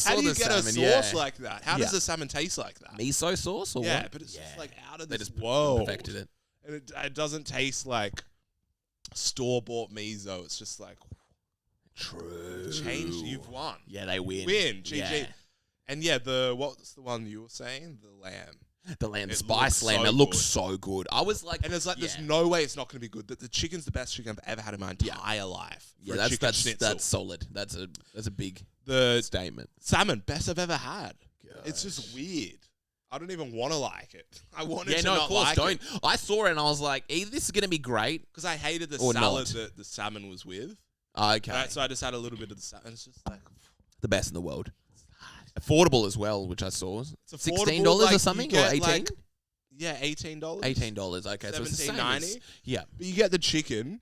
How do you the get salmon, a sauce yeah. like that? How does the salmon taste like that? Miso sauce or Yeah, what? but it's just like out of They this just world. perfected it. And it doesn't taste like store-bought miso. It's just like, True. change. You've won. Yeah, they win. GG. Yeah. And yeah, what's the one you were saying? The lamb. The lamb, the It spice looks lamb, so it looks good. so good. I was like, And it's like, there's yeah. no way it's not going to be good. The chicken's the best chicken I've ever had in my entire life. Yeah, For a that's chicken that's schnitzel. that's solid. That's a big The statement. salmon, best I've ever had. It's just weird. I don't even want to like it. I wanted to no, not of course, like don't. it. I saw it and I was like, either this is gonna be great. Because I hated the Or salad not. that the salmon was with. Okay, Right, so I just had a little bit of the salmon. It's just like, the best in the world. Affordable as well, which I saw. it's affordable, $16 like, or you something, or get, 18? like, yeah, $18. $18. Okay, so it's the same. $17.90. Yeah, But you get the chicken,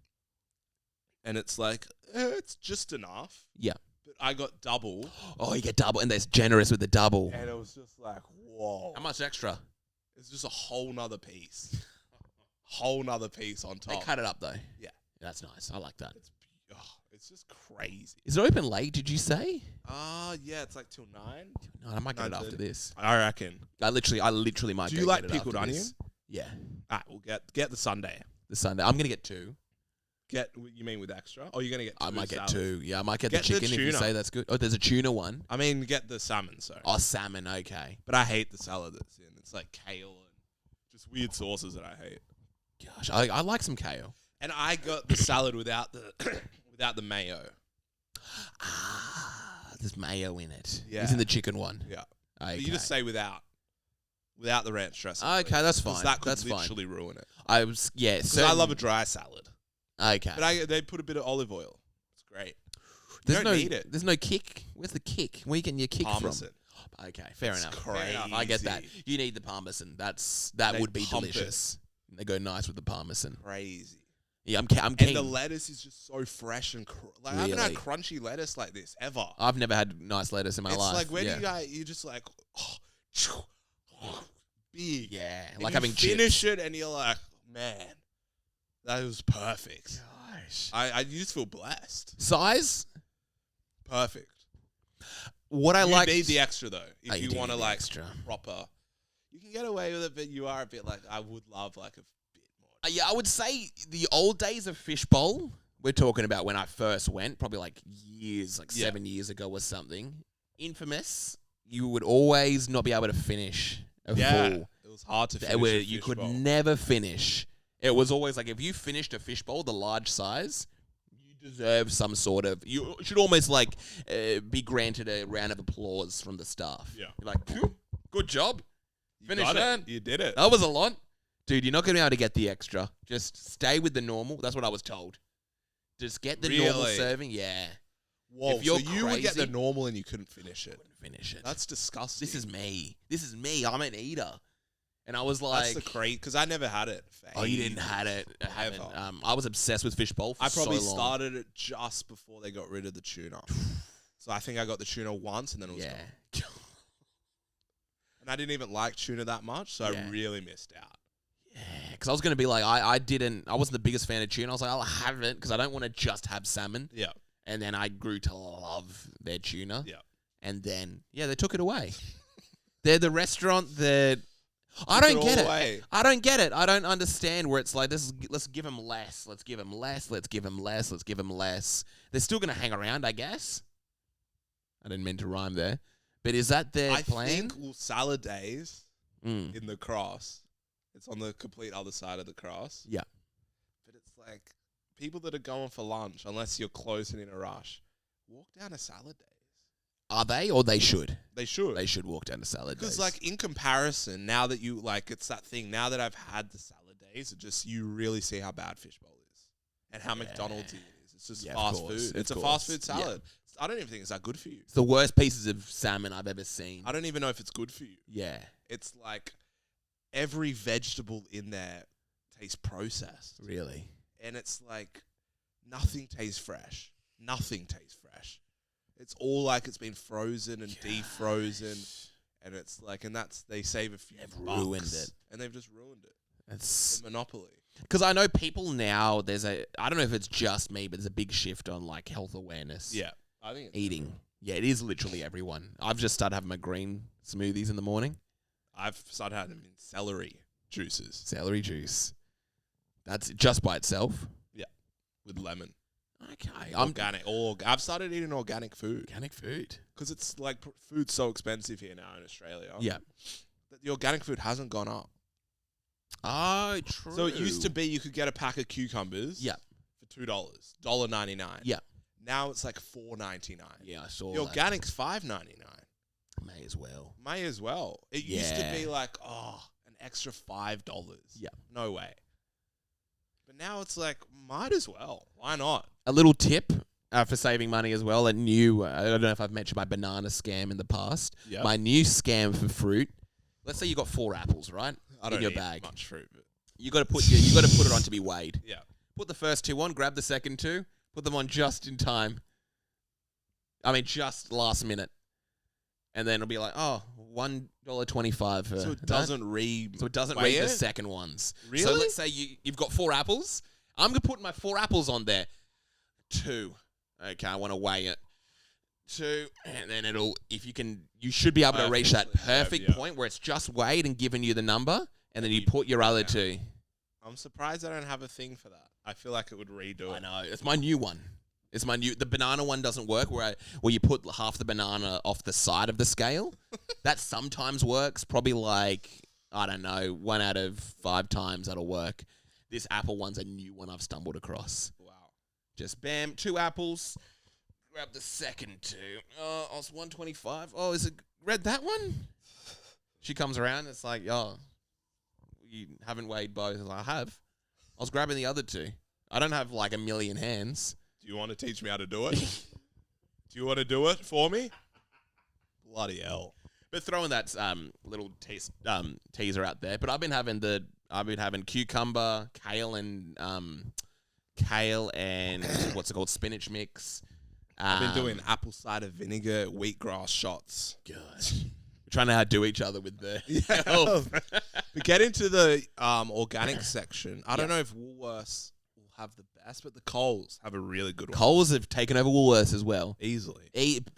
and it's like, it's just enough. yeah. But I got double, Oh, you get double, and there's generous with the double. and it was just like, whoa. How much extra? It's just a whole nother piece. Whole nother piece on They top. cut it up though. Yeah. That's nice. I like that. It's just crazy. Is it open late? Did you say? Yeah, it's like till 9. No, I might get it after 9:30. this. I reckon. I literally might. Do go you like get it pickled after onion? this. Yeah, Alright, we'll get the sundae. the Sunday. I'm gonna get two. You mean with extra? Oh, you're gonna get two I might get salads. two. Yeah, I might get Get the the chicken if you tuna. say that's good. Oh, there's a tuna one. I mean, get the salmon, sorry. Oh, salmon. Okay. But I hate the salad that's in. It's like kale and just weird sauces that I hate. Gosh, I like some kale. And I got the salad without the without the mayo. Ah, there's mayo in it. Yeah. It's in the chicken one. Yeah. Okay. But you just say without the ranch dressing. Okay, that's 'Cause fine. That could That's fine. literally ruin it. I was Because I love a dry salad. Okay. But they put a bit of olive oil. It's great. There's don't no need it. There's no kick. Where's the kick? Where you getting your kick Parmesan. from? Okay, fair It's enough. Fair enough. I get that. crazy. You need the parmesan. That They would be pump it. delicious. They go nice with the parmesan. Crazy. Yeah, I'm And keen. the lettuce is just so fresh and I haven't had Really? crunchy lettuce like this ever. I've never had nice lettuce in my It's life. like when yeah. you just like big. Yeah, And like you having finish chips. it and you're like, man, that was perfect. Gosh. I just feel blessed. Size? Perfect. What I You like. need the extra though. If Oh, you do want to need the like extra. proper, you can get away with it, but you are a bit like I would love like a bit more. Yeah, I would say the old days of fishbowl. We're talking about when I first went, probably like years, like 7 years ago or something. Infamous. You would always not be able to finish a full. It was hard to finish. Where a you fish could bowl. never finish. It was always like, if you finished a fishbowl, the large size, you deserve some sort of, you should almost like be granted a round of applause from the staff. Yeah. You're like, "Phew, good job. Finish that. You did it. That was a lot. Dude, you're not going to be able to get the extra. Just stay with the normal. That's what I was told. Just get the normal Really? serving. Yeah. Whoa, If you're so you would get the crazy- normal and you couldn't finish it. Finish it. That's disgusting. This is me. This is me. I'm an eater. And I was like, That's the crate, because I never had it. oh, you didn't had it. I haven't. Ever. I was obsessed with fishbowl for I probably so long. started it just before they got rid of the tuna. So I think I got the tuna once and then it was Yeah. gone. And I didn't even like tuna that much, so Yeah. I really missed out. Yeah, because I was going to be like, I wasn't the biggest fan of tuna. I was like, I'll have it because I don't want to just have salmon. Yeah. And then I grew to love their tuna. Yeah. And then, they took it away. They're the restaurant that... I don't get it. I don't get it. I don't understand where it's like, let's give them less. Let's give them less. Let's give them less. Let's give them less. They're still going to hang around, I guess. I didn't mean to rhyme there. But is that their plan? I think, salad days Mm. in the cross, it's on the complete other side of the cross. Yeah. But it's like, people that are going for lunch, unless you're close and in a rush, walk down a salad days. Are they or they should? They should. They should walk down to salad days. Because, like, in comparison, now that you, like, it's that thing, now that I've had the salad days, it just, you really see how bad fishbowl is and how McDonald's it is. It's just fast food. It's a fast food salad. I don't even think it's that good for you. It's the worst pieces of salmon I've ever seen. I don't even know if it's good for you. Yeah. It's like every vegetable in there tastes processed. Really? And it's like nothing tastes fresh. Nothing tastes fresh. It's all like it's been frozen and defrozen. And it's like, and that's, they save a few bucks. Ruined it. And they've just ruined it. It's The monopoly. because I know people now, I don't know if it's just me, but there's a big shift on like health awareness. Yeah. I think it's Eating. Yeah, it is literally everyone. I've just started having my green smoothies in the morning. I've started having them in celery juices. Celery juice. That's just by itself. With lemon. Okay. Organic. I've started eating organic food. Organic food. Because it's like food's so expensive here now in Australia. Yeah. That the organic food hasn't gone up. Oh, true. So it used to be you could get a pack of cucumbers Yeah. for $2, $1.99. Yeah. Now it's like $4.99. Yeah, I saw The that. organic's $5.99. May as well. May as well. It used to be Yeah. like, an extra $5. Yeah. No way. But now it's like, might as well. Why not? A little tip for saving money as well. I don't know if I've mentioned my banana scam in the past. Yep. My new scam for fruit. Let's say you got 4 apples, right? I don't in your eat bag. much fruit. But You got to put it on to be weighed. yeah. Put the first 2 on, grab the second 2, put them on just in time. I mean, just last minute. And then it'll be like, $1.25 for So it that. doesn't read. So it doesn't weigh read the it? second ones. Really? So let's say you've got 4 apples. I'm going to put my 4 apples on there. 2. Okay, I want to weigh it. 2. And then you should be able to reach that perfect point where it's just weighed and given you the number. And then you put your other 2. I'm surprised I don't have a thing for that. I feel like it would redo it. I know. It's my new one. The banana one doesn't work where you put half the banana off the side of the scale. That sometimes works. Probably like, I don't know, 1 out of 5 times that'll work. This apple one's a new one I've stumbled across. Wow. Just bam, 2 apples. Grab the second 2. Oh, it's 125. Oh, is it read that one? She comes around. It's like, you haven't weighed both. I was like, I have. I was grabbing the other 2. I don't have like a million hands. Do you want to teach me how to do it? Do you want to do it for me? Bloody hell. But throwing that little teaser out there. But I've been having cucumber, kale and what's it called, spinach mix. I've been doing apple cider vinegar, wheatgrass shots. Good. We're trying to outdo each other with the But get into the organic section. I don't know if Woolworths will have the best, but the Coles have a really good one. Coles have taken over Woolworths as well. Easily.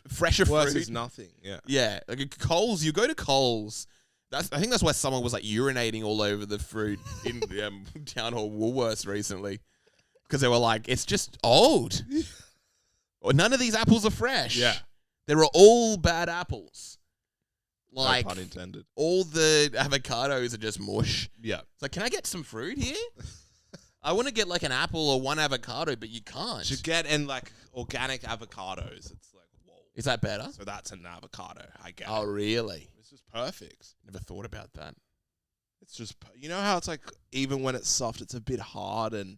Fresher Woolworths fruit. is nothing. Yeah. Yeah, like Coles. You go to Coles. I think that's why someone was like urinating all over the fruit in Town Hall Woolworths recently, because they were like, it's just old. Or none of these apples are fresh. Yeah. They were all bad apples. Like, no pun intended. all the avocados are just mush. Yeah. It's like, can I get some fruit here? I want to get like an apple or one avocado, but you can't. To get in like organic avocados, it's like, whoa. Is that better? So that's an avocado. I get Oh, it. really? It's just perfect. Never thought about that. It's just, you know how it's like, even when it's soft, it's a bit hard and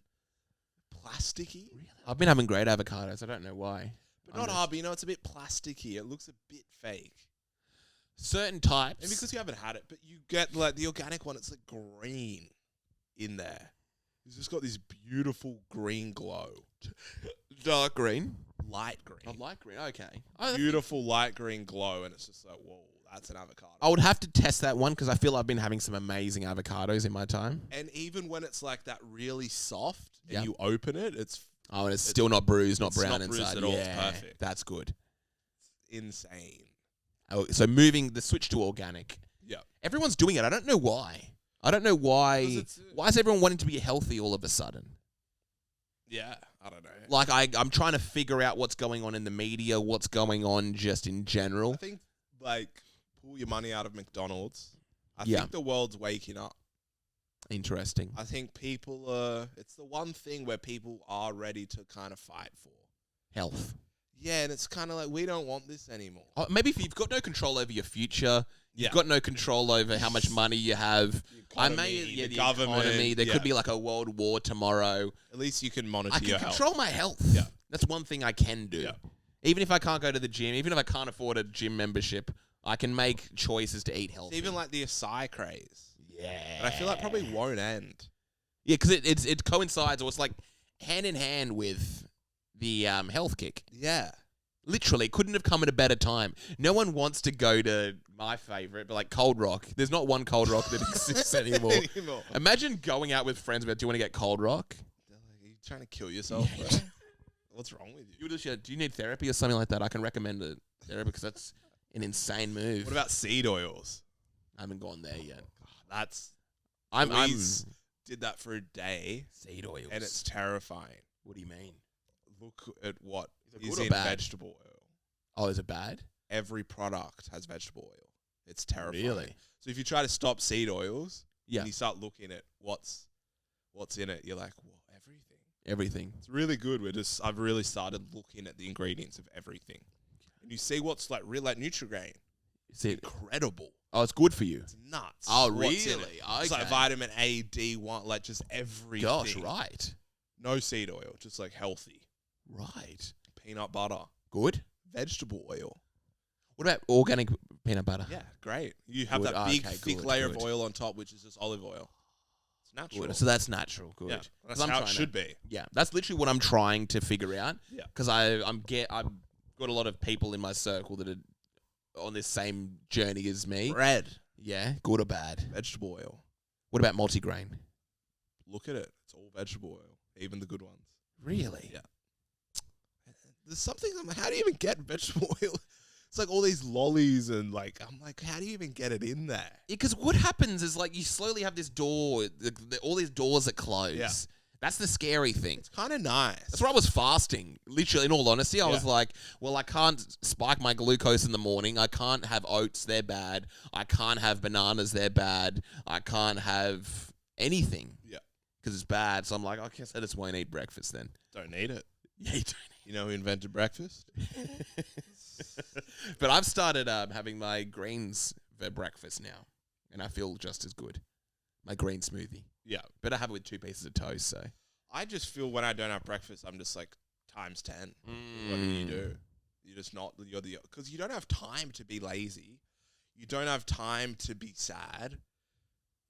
plasticky? Really? I've been having great avocados. I don't know why. But not hard, but you know, it's a bit plasticky. It looks a bit fake. Certain types. And because you haven't had it, but you get like the organic one, it's like green in there. It's just got this beautiful green glow. Dark green. Light green. Oh, light green. Okay. Beautiful light green glow, and it's just like, whoa, that's an avocado. I would have to test that one because I feel I've been having some amazing avocados in my time. And even when it's like that really soft and Yep. you open it, it's Oh, and it's still not bruised, not it's brown not bruised inside. at all. Yeah, It's perfect. That's good. insane. Oh, so moving the switch to organic. Yeah. Everyone's doing it. I don't know why. I don't know why. It's, Why is everyone wanting to be healthy all of a sudden? yeah, I don't know. Like I'm trying to figure out what's going on in the media, what's going on just in general. I think, like, pull your money out of McDonald's. I Yeah. think the world's waking up. Interesting. I think people are, it's the one thing where people are ready to kind of fight for. Health. Yeah, and it's kind of like, we don't want this anymore. Oh, maybe if you've got no control over your future, Yeah. you've got no control over how much money you have. The government. Economy. There yeah. could be like a world war tomorrow. At least you can monitor I can your health. control my health. Yeah. That's one thing I can do. Yeah. Even if I can't go to the gym, even if I can't afford a gym membership, I can make choices to eat healthy. It's even like the acai craze. Yeah. And I feel like probably won't end. Yeah, because it coincides, or it's like hand in hand with the health kick. Yeah. Literally, couldn't have come at a better time. No one wants to go to my favorite, but like Cold Rock. There's not one Cold Rock that exists anymore. Imagine going out with friends about, do you want to get Cold Rock? They're like, are you trying to kill yourself, bro? What's wrong with you? You just, do you need therapy or something like that? I can recommend it. Therapy, because that's an insane move. What about seed oils? I haven't gone there yet. That's I'm Louise did that for a day, seed oils. and it's terrifying. What do you mean? Look at what Is it is good or in bad? vegetable oil. Oh, is it bad? Every product has vegetable oil. It's terrifying. Really? So if you try to stop seed oils, Yeah. and you start looking at what's in it, you're like, well, everything. Everything. It's really good. I've really started looking at the ingredients of everything, and you see what's like real, like Nutri-Grain. Is it? Incredible. Oh, it's good for you. It's nuts. Oh, what's in it. really? It's Okay. like vitamin A, D1, like just everything. Gosh, right. No seed oil, just like healthy. Right. Peanut butter, Good. vegetable oil. What about organic peanut butter? Yeah, great. You have Good. that big, Okay, thick good, layer good. of oil on top, which is just olive oil. It's natural. Good. So that's natural. Good. Yeah, 'Cause that's I'm how it trying to- should be. Yeah, that's literally what I'm trying to figure out. Yeah. Because I've got a lot of people in my circle that are on this same journey as me. Bread, Yeah, good or bad. vegetable oil. What about multigrain? Look at it. It's all vegetable oil, even the good ones. Really? Yeah. There's something, I'm like, how do you even get vegetable oil? It's like all these lollies and like, I'm like, how do you even get it in there? Because what happens is like you slowly have this door, all these doors that close. Yeah. That's the scary thing. It's kind of nice. That's why I was fasting. Literally, in all honesty, I Yeah. was like, well, I can't spike my glucose in the morning. I can't have oats. They're bad. I can't have bananas. They're bad. I can't have anything. Yeah. Because it's bad. So I'm like, I guess I just won't eat breakfast then. Don't need it. Yeah, you don't. You know who invented breakfast? But I've started having my greens for breakfast now. And I feel just as good. My green smoothie. Yeah. But I have it with 2 pieces of toast, so. I just feel when I don't have breakfast, I'm just like times 10. What do you do? You're just not, because you don't have time to be lazy. You don't have time to be sad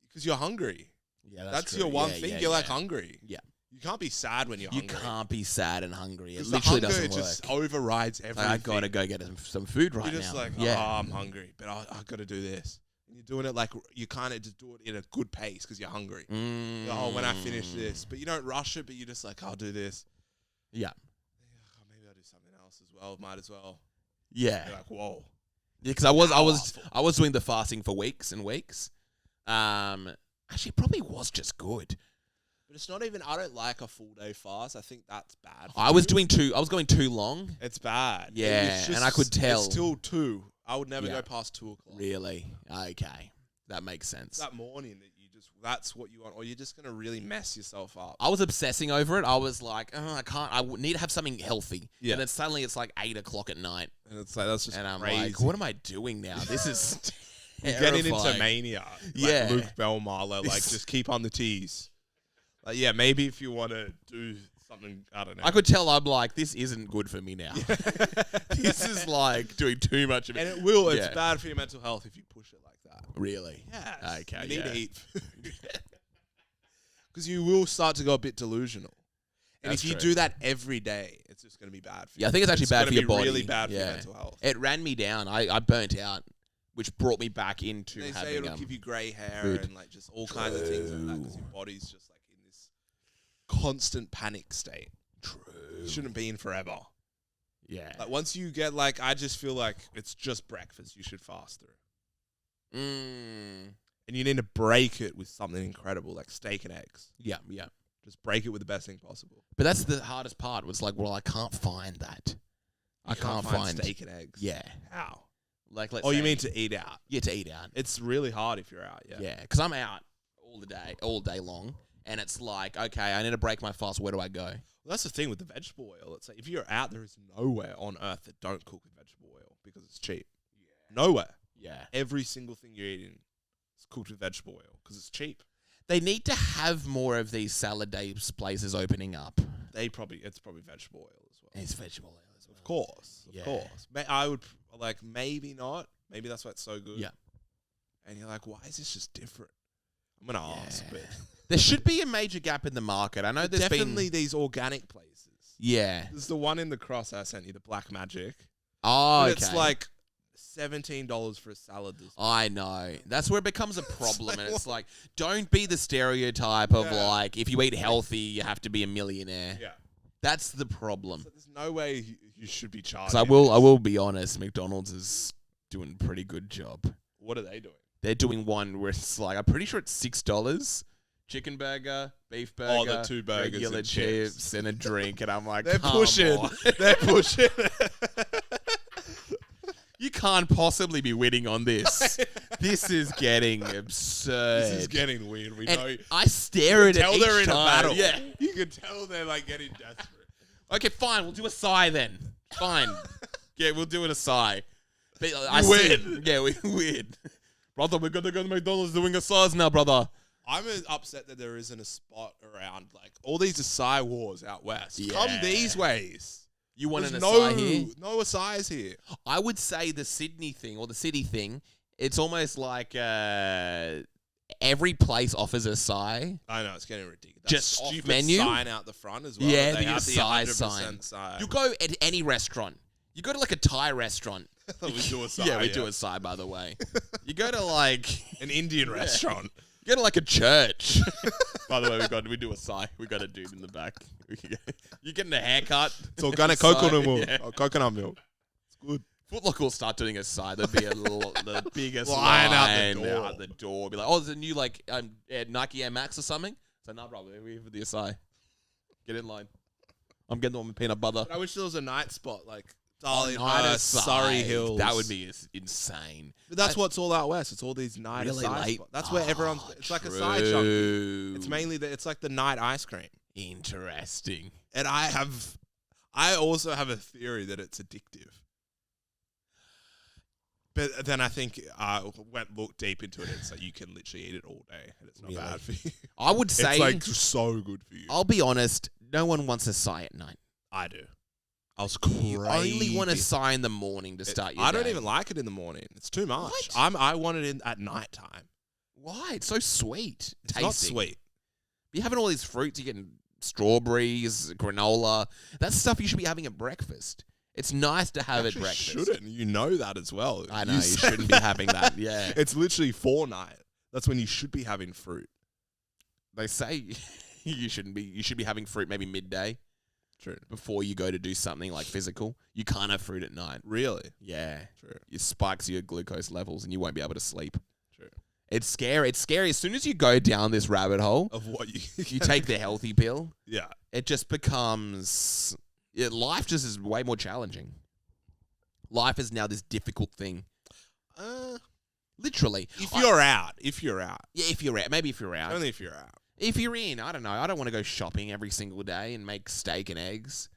because you're hungry. Yeah, That's true. your one Yeah, thing. yeah, you're like yeah. hungry. Yeah. You can't be sad when you're You hungry. can't be sad and hungry. It 'Cause the literally hunger doesn't work. just overrides everything. I gotta go get some food right You're just now. like, yeah. oh, I'm hungry, but I gotta do this. And you're doing it like, you kind of just do it in a good pace because you're hungry. Oh, when I finish this. But you don't rush it, but you're just like, I'll do this. Yeah. Oh, maybe I'll do something else as well. Might as well. Yeah. You're like, whoa. Yeah, because I was Powerful. doing the fasting for weeks and weeks. Actually, it probably was just good. But it's not even, I don't like a full day fast. I think that's bad. I was going too long. It's bad. Yeah, It's and I could tell. It's till 2. I would never Yeah. go past 2 o'clock. Really? Okay. That makes sense. It's that morning that you that's what you want, or you're just gonna really mess yourself up. I was obsessing over it. I was like, oh, I can't. Need to have something healthy. Yeah. And then suddenly it's like 8 o'clock at night, And it's like that's just and I'm crazy. like, what am I doing now? This is You're getting into terrifying. mania. Yeah. Like Luke Bellmarler, like just keep on the tees. Like yeah, maybe if you want to do something, I don't know. I could tell I'm like, this isn't good for me now. This is like doing too much of it. And it will. It's Yeah. bad for your mental health if you push it like that. Really? Yes. Okay, You need yeah. to eat food. Because you will start to go a bit delusional. And That's if you true. do that every day, it's just going to be bad for you. Yeah, I think it's actually bad gonna for your be body. really bad for your Yeah. mental health. It ran me down. I burnt out, which brought me back into They say having it'll give you grey hair food. and like just all kinds of things like that because your body's just like in this constant panic state. true. It shouldn't be in forever. Yeah. Like once you get like, I just feel like it's just breakfast. You should fast through. And you need to break it with something incredible like steak and eggs. Yeah, yeah. Just break it with the best thing possible. But that's the hardest part. Was like, well, I can't find that. I can't find steak and eggs. Yeah. How? Like, let's Oh, you say- mean to eat out? Yeah, to eat out. It's really hard if you're out. Yeah. Yeah, because I'm out all day long, and it's like, okay, I need to break my fast. Where do I go? Well, that's the thing with the vegetable oil. It's like if you're out, there is nowhere on earth that don't cook with vegetable oil because it's cheap. Yeah. Nowhere. Yeah. Every single thing you're eating is cooked with vegetable oil because it's cheap. They need to have more of these salad days places opening up. It's probably vegetable oil as well. It's vegetable oil as well. Of course. Yeah. Of course. I would like maybe not. Maybe that's why it's so good. Yeah. And you're like, why is this just different? I'm gonna ask, but There should be a major gap in the market. I know there's definitely been... these organic places. Yeah. There's the one in the cross I sent you, the Black Magic. Oh, But okay. it's like $17 for a salad. I know. That's where it becomes a problem. And it's like, don't be the stereotype of Yeah. like, if you eat healthy, you have to be a millionaire. Yeah. That's the problem. So there's no way you should be charged. Because I will be honest, McDonald's is doing a pretty good job. What are they doing? They're doing one where it's like, I'm pretty sure it's $6. Chicken burger, beef burger, Oh, the 2 burgers regular and chips, chips. and a drink. And I'm like, They're come pushing. on. They're pushing. You can't possibly be winning on this. This is getting absurd. This is getting weird. We and know. I stare at it Tell each they're in a time. battle. Yeah. You can tell they're like getting desperate. Okay, fine. We'll do a sigh then. Fine. Yeah, we'll do it a sigh. But You win. Yeah, we win. Brother, we're gonna go to McDonald's doing a size now, brother. I'm upset that there isn't a spot around like all these acai wars out west. Yeah. Come these ways. You want There's an acai here? no acais here. I would say the Sydney thing or the city thing, it's almost like every place offers acai. I know it's getting ridiculous. Just That off stupid menu? sign out the front as well. Yeah, that they the have the acai 100% sign. You go at any restaurant. You go to like a Thai restaurant. We do acai. Yeah, we do acai, by the way. You go to like An Indian restaurant. you go to like a church. By the way, we do acai. We got a dude in the back. You're getting a haircut. It's organic Acai, coconut milk. yeah. Or coconut milk. It's good. Foot Locker will start doing acai. There'll be the biggest Line line out the door. out the door. Be like, oh, there's a new like Nike Air Max or something. So no, probably we for the acai. Get in line. I'm getting the one with peanut butter. I wish there was a night spot like Darling Night Hurst, acai. Surrey Hills. That would be insane. But that's what's all out west. It's all these night Really acai late. spots. That's where everyone's. It's like a side True. junkie. It's mainly it's like the night ice cream. Interesting. And I also have a theory that it's addictive. But then I think I looked deep into it. It's like you can literally eat it all day, and it's not Really? bad for you. I would say, It's like so good for you. I'll be honest, no one wants acai at night. I do. I was crazy. You only want acai in the morning to start your I don't day. even like it in the morning. It's too much. What? I want it at night time. Why? It's so sweet. It's tasting. not sweet. You're having all these fruits. You're getting strawberries, granola. That's stuff you should be having at breakfast. It's nice to have at Actually breakfast. shouldn't. You know that as well. I know, you said shouldn't be having that. Yeah. It's literally for night. That's when you should be having fruit. They say you shouldn't be. You should be having fruit maybe midday True. before you go to do something like physical. You can't have fruit at night. Really? Yeah. True. It spikes your glucose levels and you won't be able to sleep. True. It's scary. It's scary. As soon as you go down this rabbit hole, Of what you you take the healthy pill, Yeah. it just becomes... life just is way more challenging. Life is now this difficult thing. Literally. If you're out. Yeah, if you're out. Maybe if you're out. Only if you're out. If you're in, I don't know. I don't want to go shopping every single day and make steak and eggs.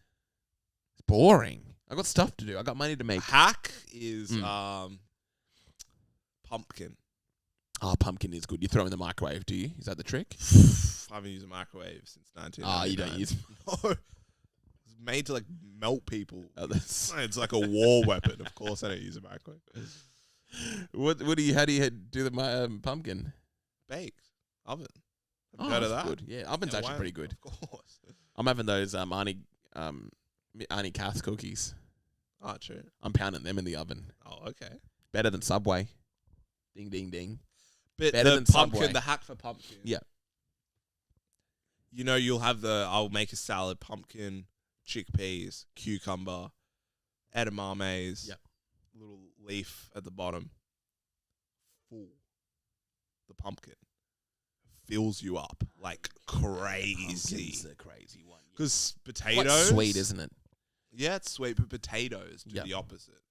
It's boring. I got stuff to do. I got money to make. Hack is pumpkin. Oh, pumpkin is good. You throw in the microwave, do you? Is that the trick? I haven't used a microwave since 1999. Oh, you don't use. No. It's made to like melt people. Oh, that's... It's like a war weapon. Of course, I don't use a microwave. What do you? How do you do the pumpkin? Baked oven. Oh, Heard of that's that? good. Yeah, oven's actually pretty good. Of course. I'm having those Auntie Kath cookies. Oh, true. I'm pounding them in the oven. Oh, okay. Better than Subway. Ding, ding, ding. But Better the than pumpkin, Subway. the hack for pumpkin. Yeah. You know, you'll have I'll make a salad, pumpkin, chickpeas, cucumber, edamames, Yep. little leaf at the bottom. Full. The pumpkin fills you up like crazy. Pumpkin's the crazy one. Because Quite potatoes. sweet, isn't it? Yeah, it's sweet, but potatoes do Yep. the opposite.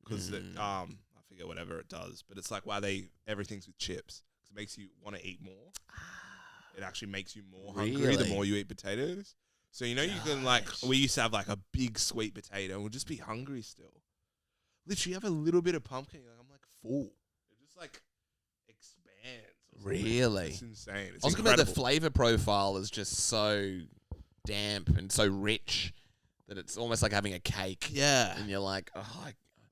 Because I forget whatever it does, but it's like why everything's with chips. Because it makes you want to eat more. It actually makes you more hungry the Really? more you eat potatoes. So, you know, you can like, we used to have like a big sweet potato and we'll just be hungry still. Literally have a little bit of pumpkin, and I'm like full. It just like expands. or something. Really? It's insane. It's I was going to the incredible. flavor profile is just so damp and so rich that it's almost like having a cake. Yeah. And you're like, oh,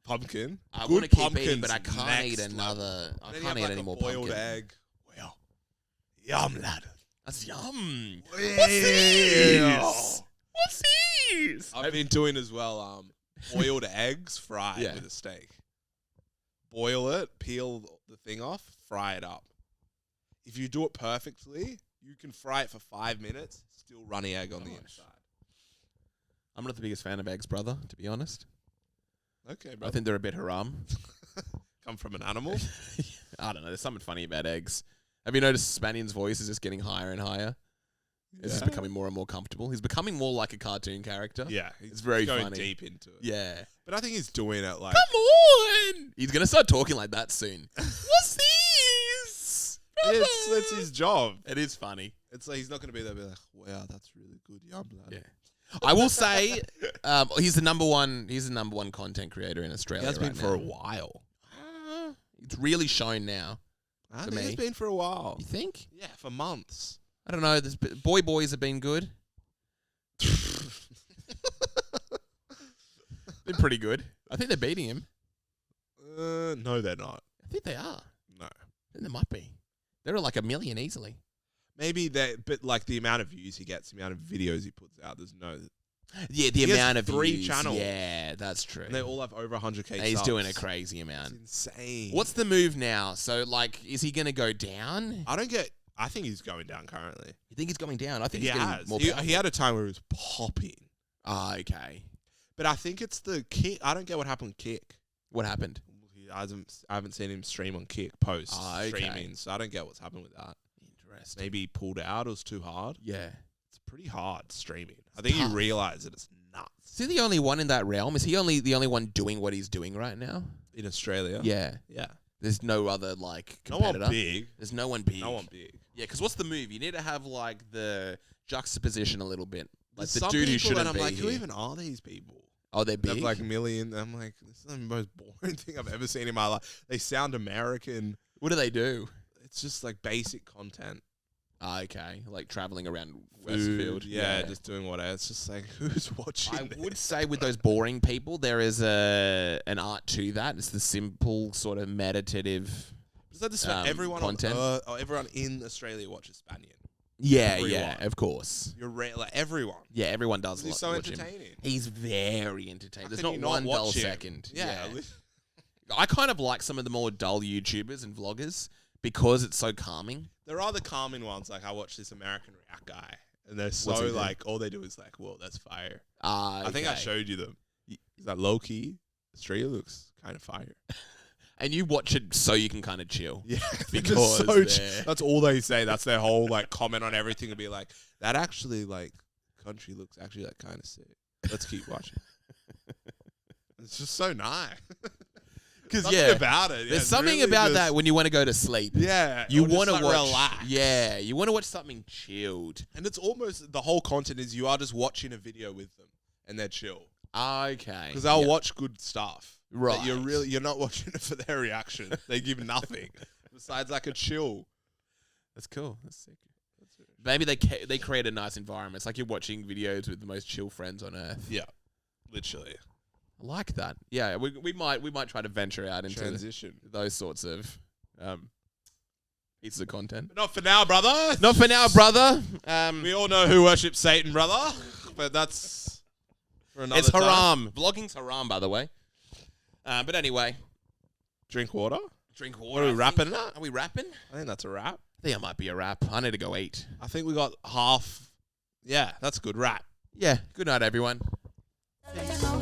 Pumpkin. I Good want to keep eating, pumpkin's but I can't next eat another. level. I And then you can't have, eat like, any a more boiled pumpkin. egg. Well, yum, lad. That's yum. What's this? What's this? I've been doing as well, boiled eggs fried Yeah. with a steak. Boil it, peel the thing off, fry it up. If you do it perfectly, you can fry it for 5 minutes, still runny egg on the inside. I'm not the biggest fan of eggs, brother, to be honest. Okay, bro. I think they're a bit haram. Come from an animal? I don't know. There's something funny about eggs. Have you noticed Spanion's voice is just getting higher and higher? It's just becoming more and more comfortable. He's becoming more like a cartoon character. Yeah. It's very going funny. deep into it. Yeah. But I think he's doing it like... Come on! He's going to start talking like that soon. What's this? It's his job. It is funny. It's like he's not going to be there and be like, wow, that's really good. Yum, lad. Yeah. I will say he's the number one content creator in Australia. He has been right for a now. while. It's really shown now. I For think me. it's been for a while. You think? Yeah, for months. I don't know. Boys have been good. Been pretty good. I think they're beating him. No, they're not. I think they are. No. I think they might be. They're at like 1 million easily. Maybe but like the amount of views he gets, the amount of videos he puts out, there's no... Yeah, the He has amount of 3 views. channels. Yeah, that's true. And they all have over 100k And he's subs. doing a crazy amount. It's insane. What's the move now? So, like, is he going to go down? I think he's going down currently. You think he's going down? I think He he's getting has. more He powerful. had a time where he was popping. Ah, okay. But I think it's the Kick. I don't get what happened with Kick. What happened? I haven't seen him stream on Kick post Okay. streaming, so I don't get what's happened with that. Interesting. Maybe he pulled out. It was too hard. Yeah. It's pretty hard streaming. I think tough. you realize that it's nuts Is he the only one in that realm? Is he the only one doing what he's doing right now? in Australia. Yeah. Yeah. There's no other, like, No competitor. one big. There's no one big. No one big. Yeah, because what's the move? You need to have, like, the juxtaposition a little bit. Like, There's the some dude who people shouldn't that I'm be like, who here. even are these people? Oh, they're They big? have like a million. I'm like, this is the most boring thing I've ever seen in my life. They sound American. What do they do? It's just like basic content. Ah, okay. Like, traveling around Food, Westfield. yeah, just doing whatever. It's just like, who's watching I this? would say with those boring people, there is an art to that. It's the simple, sort of meditative. Is that the everyone content? everyone in Australia watches Spaniard. Yeah, Everyone. yeah, of course. You're like everyone. Yeah, everyone does. He's so watch him. entertaining. He's very entertaining. How There's can not you not one dull watch him? second. Yeah. I kind of like some of the more dull YouTubers and vloggers because it's so calming. There are the calming ones. Like I watch this American React guy, and they're What's so he do? like all they do is like, "Whoa, that's fire." Ah, I think I okay. showed you them. Is that low key? Australia looks kind of fire. And you watch it so you can kind of chill. Yeah, Because they're- that's all they say. That's their whole like comment on everything. To be like, that actually like country looks actually like kind of sick. Let's keep watching. It's just so nice. Because Something about it. there's it's something really about just- that when you want to go to sleep. Yeah. You or just, want to like, watch. relax. Yeah, you want to watch something chilled. And it's almost the whole content is you are just watching a video with them and they're chill. Okay. Because they'll watch good stuff. Right. That you're not watching it for their reaction. They give nothing besides like a chill. That's cool. That's sick. Maybe they create a nice environment. It's like you're watching videos with the most chill friends on earth. Yeah. Literally. I like that. Yeah, we might try to venture out into Transition. those sorts of pieces of content. But not for now, brother. Not for now, brother. We all know who worships Satan, brother. But that's for another It's time. haram. Vlogging's haram, by the way. But anyway, Drink water. drink What water. are we wrapping it? Are we rapping? I think that's a wrap. I think it might be a wrap. I need to go eat. I think we got half. Yeah, that's a good wrap. Yeah. Good night, everyone. Tengo